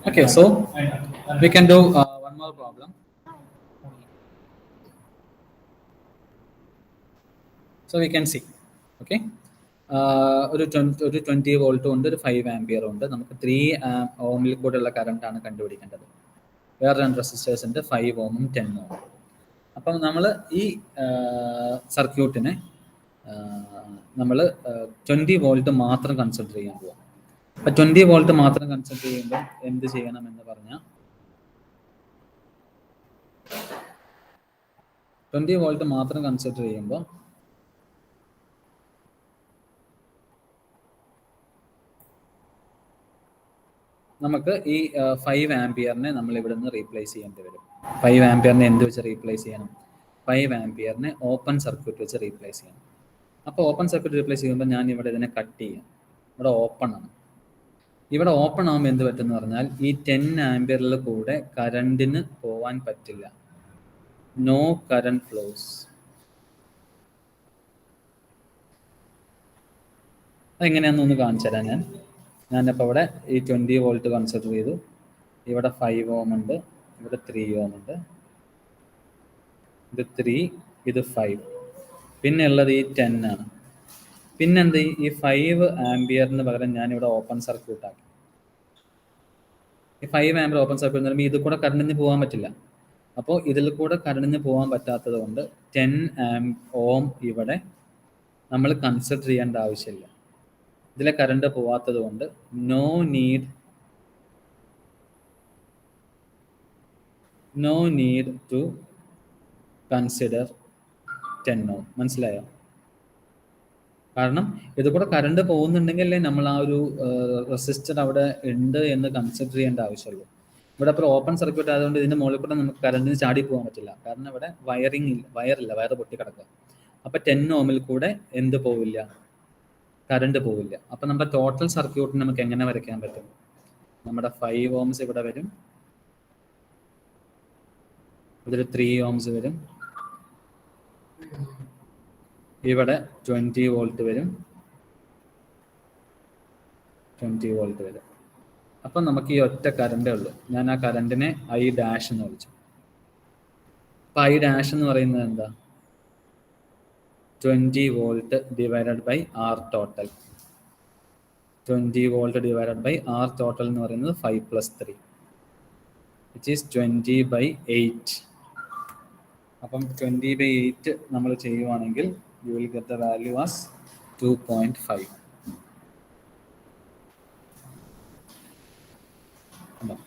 Okay, so we can do one more problem. So we can see, okay, ഒരു 20 വോൾട്ട് ഉണ്ട്, ഒരു 5 ആംപിയർ ഉണ്ട്. നമുക്ക് 3 ഓമിൽ കൂടെയുള്ള കറണ്ടാണ് കണ്ടുപിടിക്കേണ്ടത്. വേറെ 2 റെസിസ്റ്റേഴ്സ് ഉണ്ട്, 5 ഓമും 10 ഓമും. അപ്പം നമ്മൾ ഈ സർക്യൂട്ടിനെ നമ്മൾ 20 വോൾട്ട് മാത്രം കൺസിഡർ ചെയ്യാൻ പോവാം. അപ്പം 20 വോൾട്ട് മാത്രം കൺസിഡർ ചെയ്യുമ്പോൾ എന്ത് ചെയ്യണം എന്ന് പറഞ്ഞാൽ, 20 വോൾട്ട് മാത്രം കൺസിഡർ ചെയ്യുമ്പോൾ നമുക്ക് ഈ 5 ആംപിയറിനെ നമ്മൾ ഇവിടെ നിന്ന് റീപ്ലേസ് ചെയ്യേണ്ടി വരും. 5 ആംപിയറിനെ എന്ത് വെച്ച് റീപ്ലേസ് ചെയ്യണം? 5 ആംപിയറിനെ ഓപ്പൺ സർക്യൂട്ട് വെച്ച് റീപ്ലേസ് ചെയ്യണം. അപ്പോൾ ഓപ്പൺ സർക്യൂട്ട് റീപ്ലേസ് ചെയ്യുമ്പോൾ ഞാൻ ഇവിടെ ഇതിനെ കട്ട് ചെയ്യാം. ഇവിടെ ഓപ്പൺ ആണ്. ഇവിടെ ഓപ്പൺ ആകുമ്പോൾ എന്ത് പറ്റുമെന്ന് പറഞ്ഞാൽ ഈ 10 ആംപിയറിൽ കൂടെ കറണ്ടിന് പോവാൻ പറ്റില്ല. No current flows. അതെങ്ങനെയാണെന്നൊന്ന് കാണിച്ചു തരാം. ഞാനിപ്പോൾ ഇവിടെ ഈ 20 വോൾട്ട് കൺസിഡർ ചെയ്തു. ഇവിടെ 5 ഓം ഉണ്ട്, ഇവിടെ 3 ഓം ഉണ്ട്, ഇത് 3, ഇത് 5, പിന്നെ ഉള്ളത് ഈ 10 ആണ്. പിന്നെന്ത്, ഈ 5 ആംപിയറിന് പകരം ഞാനിവിടെ ഓപ്പൺ സർക്യൂട്ട് ആക്കി. ഈ 5 ആംപിയർ ഓപ്പൺ സർക്യൂട്ട് എന്ന് പറയുമ്പോൾ ഇത് കൂടെ കറണ്ടിന് പോകാൻ പറ്റില്ല. അപ്പോൾ ഇതിൽ കൂടെ കറണ്ടിന് പോകാൻ പറ്റാത്തത് കൊണ്ട് 10 ഓം ഇവിടെ നമ്മൾ കൺസിഡർ ചെയ്യേണ്ട ആവശ്യമില്ല. ഇതിലെ കറണ്ട് പോവാത്തത് കൊണ്ട് നോ നീഡ് ടു കൺസിഡർ 10 ഓം. മനസ്സിലായോ? കാരണം ഇത് കൂടെ കറണ്ട് പോകുന്നുണ്ടെങ്കിൽ അല്ലേ നമ്മൾ ആ ഒരു റെസിസ്റ്റർ അവിടെ ഉണ്ട് എന്ന് കൺസിഡർ ചെയ്യേണ്ട ആവശ്യമുള്ളൂ. ഇവിടെ ഇപ്പോൾ ഓപ്പൺ സർക്യൂട്ട് ആയതുകൊണ്ട് ഇതിൻ്റെ മുകളിൽ കൂടെ നമുക്ക് കറണ്ടിന് ചാടി പോകാൻ പറ്റില്ല. കാരണം ഇവിടെ വയർ പൊട്ടിക്കിടക്കുക. അപ്പം 10 ഓമിൽ കൂടെ എന്ത് പോവില്ല? കറണ്ട് പോവില്ല. അപ്പം നമ്മുടെ ടോട്ടൽ സർക്യൂട്ടിന് നമുക്ക് എങ്ങനെ വരയ്ക്കാൻ പറ്റും? നമ്മുടെ 5 ഓംസ് ഇവിടെ വരും, ഇതിൽ 3 ഓംസ് വരും, ഇവിടെ 20 വോൾട്ട് വരും, 20 വോൾട്ട് വരും. അപ്പം നമുക്ക് ഈ ഒറ്റ കറണ്ടേ ഉള്ളൂ. ഞാൻ ആ കറണ്ടിനെ I ഡാഷ് എന്ന് വിളിച്ചു. അപ്പം I ഡാഷ് എന്ന് പറയുന്നത് എന്താ? 20 volt divided by R total. 20 volt divided by R total എന്ന് പറയുന്നത് 5 plus 3, which is 20 by 8. അപ്പം 20 by 8 നമ്മൾ ചെയ്യുവാണെങ്കിൽ you will get the value as 2.5.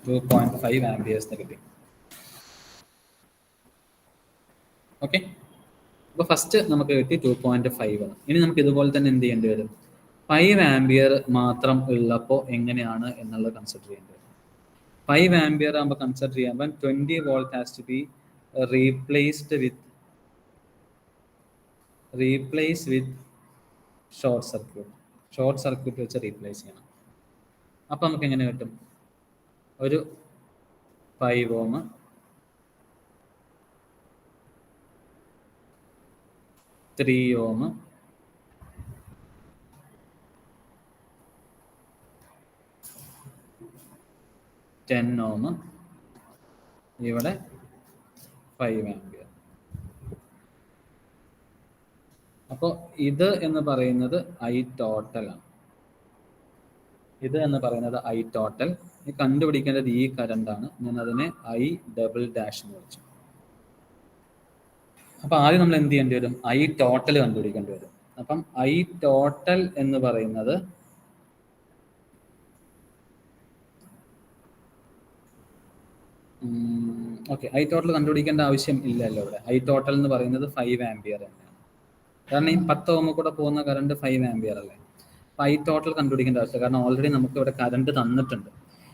2.5 amperes കിട്ടി. ഓക്കെ, അപ്പോൾ ഫസ്റ്റ് നമുക്ക് കിട്ടി 2.5 ആണ്. ഇനി നമുക്ക് ഇതുപോലെ തന്നെ എന്ത് ചെയ്യേണ്ടി വരും? 5 ആംപിയർ മാത്രം ഉള്ളപ്പോൾ എങ്ങനെയാണ് എന്നുള്ളത് കൺസിഡർ ചെയ്യേണ്ടി വരും. 5 ആംപിയർ ആകുമ്പോൾ കൺസിഡർ ചെയ്യുമ്പോൾ 20 volt has to be replaced with short circuit വെച്ച് റീപ്ലേസ് ചെയ്യണം. അപ്പം നമുക്ക് എങ്ങനെ കിട്ടും? ഒരു 5 ohm, 3 ohm, 10 ohm, ഇവിടെ 5 ആംപിയർ. അപ്പോൾ ഇത് എന്ന് പറയുന്നത് ഐ ടോട്ടൽ ആണ്. ഇത് എന്ന് പറയുന്നത് ഐ ടോട്ടൽ. കണ്ടുപിടിക്കേണ്ടത് ഈ കറണ്ടാണ്. ഞാൻ അതിനെ ഐ ഡബിൾ ഡാഷ് എന്ന് വിളിച്ചു. അപ്പം ആദ്യം നമ്മൾ എന്ത് ചെയ്യേണ്ടി വരും? ഐ ടോട്ടൽ കണ്ടുപിടിക്കേണ്ടി വരും. അപ്പം ഐ ടോട്ടൽ എന്ന് പറയുന്നത് ഓക്കെ, ഐ ടോട്ടൽ കണ്ടുപിടിക്കേണ്ട ആവശ്യം ഇല്ലല്ലോ ഇവിടെ. ഐ ടോട്ടൽ എന്ന് പറയുന്നത് 5 ആംപിയർ തന്നെയാണ്. കാരണം ഈ 10 ഓം കൂടെ പോകുന്ന കറണ്ട് 5 ആംപിയർ അല്ലേ. അപ്പം ഐ ടോട്ടൽ കണ്ടുപിടിക്കേണ്ട ആവശ്യമില്ല, കാരണം ഓൾറെഡി നമുക്ക് ഇവിടെ കറണ്ട് തന്നിട്ടുണ്ട്.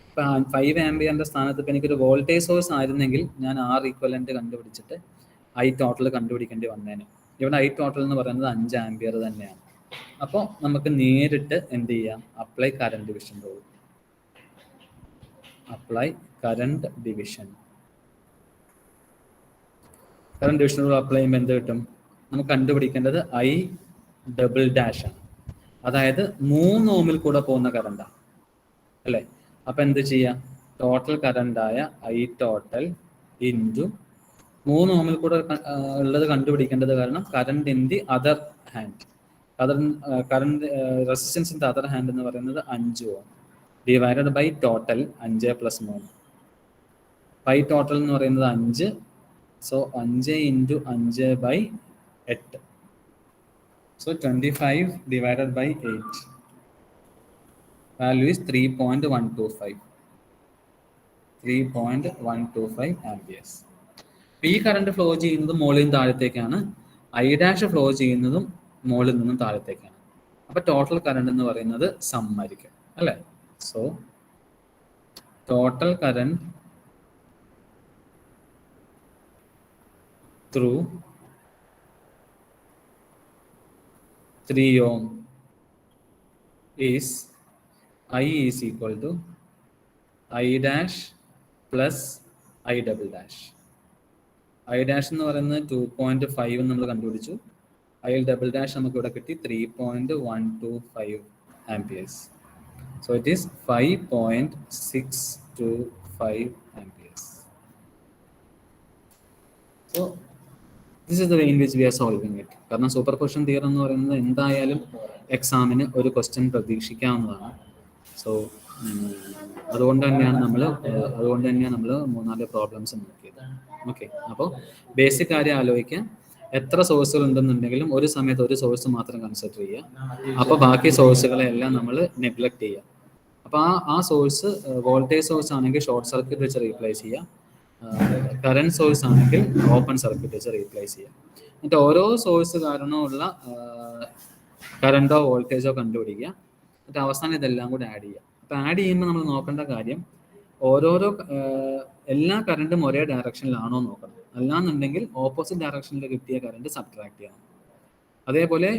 ഇപ്പം 5 ആംപിയറിന്റെ സ്ഥാനത്ത് ഇപ്പം എനിക്കൊരു വോൾട്ടേജ് സോഴ്സ് ആയിരുന്നെങ്കിൽ ഞാൻ R ഈക്വലന്റ് കണ്ടുപിടിച്ചിട്ട് ഐ ടോട്ടൽ കണ്ടുപിടിക്കേണ്ടി വന്നേനെ. ഇവിടെ ഐ ടോട്ടൽ എന്ന് പറയുന്നത് 5 ആംപിയർ തന്നെയാണ്. അപ്പോൾ നമുക്ക് നേരിട്ട് എന്ത് ചെയ്യാം? Apply current division rule. Apply current division rule apply ചെയ്യുമ്പോൾ എന്ത് കിട്ടും? നമുക്ക് കണ്ടുപിടിക്കേണ്ടത് ഐ ഡബിൾ ഡാഷ് ആണ്. അതായത് 3 ഓമിൽ കൂടെ പോകുന്ന കറണ്ടാണ് അല്ലേ. അപ്പം എന്ത് ചെയ്യാം? ടോട്ടൽ കറണ്ടായ ഐ ടോട്ടൽ ഇൻറ്റു 3 ഓമിൽ കൂടെ ഉള്ളത് കണ്ടുപിടിക്കേണ്ടത്, കാരണം current in the other hand, current resistance in the other hand എന്ന് പറയുന്നത് 5 ohm divided by total 5 plus 3. പൈ ടോട്ടൽ എന്ന് പറയുന്നത് 5, so 5 into 5 by 8, so 25 divided by 8. Value is 3.125 amperes. ഈ കറണ്ട് ഫ്ലോ ചെയ്യുന്നത് മുകളിൽ നിന്ന് താഴത്തേക്കാണ്, ഐ ഡാഷ് ഫ്ലോ ചെയ്യുന്നതും മുകളിൽ നിന്നും താഴത്തേക്കാണ്. അപ്പൊ ടോട്ടൽ കറണ്ട് എന്ന് പറയുന്നത് സം ആയിരിക്കും അല്ലേ. So total current through 3 ohm is I is equal to I dash plus I double dash. I dash എന്ന് പറയുന്നത് 2.5 നമ്മൾ കണ്ടുപിടിച്ചു. I double dash നമുക്ക് ഇവിടെ കിട്ടി 3.125 amperes. So it is 5.625 amperes. So this is the way in which we are solving it. കാരണം സൂപ്പർ പൊസിഷൻ തിയറം എന്ന് പറയുന്നത് എന്തായാലും എക്സാമിന് ഒരു ക്വസ്റ്റ്യൻ പ്രതീക്ഷിക്കാവുന്നതാണ്. സോ അതുകൊണ്ട് തന്നെയാണ് നമ്മൾ 3-4 പ്രോബ്ലംസ് നോക്കിയത്. ഓക്കെ, അപ്പോൾ ബേസിക് കാര്യം ആലോചിക്കാൻ, എത്ര സോഴ്സുകൾ ഉണ്ടെന്നുണ്ടെങ്കിലും ഒരു സമയത്ത് ഒരു സോഴ്സ് മാത്രം കൺസിഡർ ചെയ്യുക. അപ്പോൾ ബാക്കി സോഴ്സുകളെ എല്ലാം നമ്മൾ നെഗ്ലക്ട് ചെയ്യുക. അപ്പോൾ ആ സോഴ്സ് വോൾട്ടേജ് സോഴ്സ് ആണെങ്കിൽ ഷോർട്ട് സർക്യൂട്ട് വെച്ച് റീപ്ലേസ് ചെയ്യുക, കറണ്ട് സോഴ്സ് ആണെങ്കിൽ ഓപ്പൺ സർക്യൂട്ട് വെച്ച് റീപ്ലേസ് ചെയ്യുക. എന്നിട്ട് ഓരോ സോഴ്സ് കാരണമുള്ള കറണ്ടോ വോൾട്ടേജോ കണ്ടുപിടിക്കുക. എന്നിട്ട് അവസാനം ഇതെല്ലാം കൂടെ ആഡ് ചെയ്യുക. അപ്പോൾ ആഡ് ചെയ്യുമ്പോൾ നമ്മൾ നോക്കേണ്ട കാര്യം, ഓരോരോ എല്ലാ കറണ്ടും ഒരേ ഡയറക്ഷനിലാണോ നോക്കണം. അല്ലാന്നുണ്ടെങ്കിൽ ഓപ്പോസിറ്റ് ഡയറക്ഷനിൽ കിട്ടിയ കറണ്ട് സബ്ട്രാക്ട് ചെയ്യണം. അതേപോലെ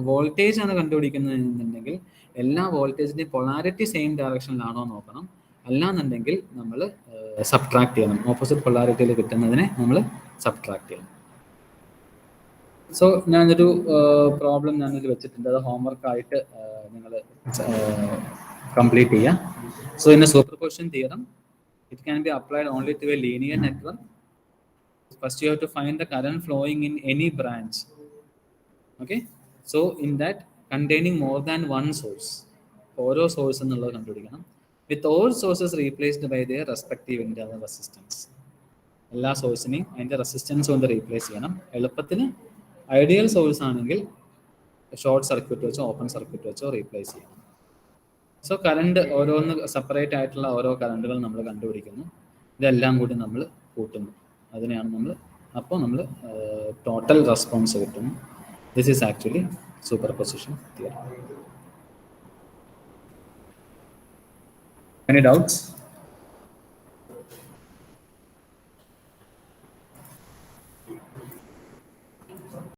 വോൾട്ടേജ് ആണ് കണ്ടുപിടിക്കുന്നതെന്നുണ്ടെങ്കിൽ എല്ലാ വോൾട്ടേജിന്റെ പൊളാരിറ്റി സെയിം ഡയറക്ഷനിലാണോ നോക്കണം. അല്ലാന്നുണ്ടെങ്കിൽ നമ്മൾ സബ്ട്രാക്ട് ചെയ്യണം. ഓപ്പോസിറ്റ് പൊളാരിറ്റിയിൽ കിട്ടുന്നതിനെ നമ്മൾ സബ്ട്രാക്ട് ചെയ്യണം. സോ ഞാനൊരു പ്രോബ്ലം ഞാനിത് വെച്ചിട്ടുണ്ട്, അത് ഹോംവർക്ക് ആയിട്ട് നിങ്ങൾ കംപ്ലീറ്റ് ചെയ്യാം. So in A superposition theorem it can be applied only to a linear network. First you have to find the current flowing in any branch. Okay. So in that containing more than one source, ഓരോ സോഴ്സ് എന്നുള്ളത് കണ്ടുപിടിക്കണം. With all sources replaced by their respective internal resistance. എല്ലാ സോഴ്സിനെയും അതിൻ്റെ റെസിസ്റ്റൻസ് കൊണ്ട് റീപ്ലേസ് ചെയ്യണം. എളുപ്പത്തിന് ഐഡിയൽ സോഴ്സ് ആണെങ്കിൽ ഷോർട്ട് സർക്യൂട്ട് വെച്ചോ ഓപ്പൺ സർക്യൂട്ട് വെച്ചോ റീപ്ലേസ് ചെയ്യണം. സോ കറണ്ട് ഓരോന്ന് സെപ്പറേറ്റ് ആയിട്ടുള്ള ഓരോ കറണ്ടുകൾ നമ്മൾ കണ്ടുപിടിക്കുന്നു. ഇതെല്ലാം കൂടി നമ്മൾ കൂട്ടുന്നു. അതിനെയാണ് നമ്മൾ ടോട്ടൽ റെസ്പോൺസ് കിട്ടുന്നു. This is actually superposition theorem. Any doubts?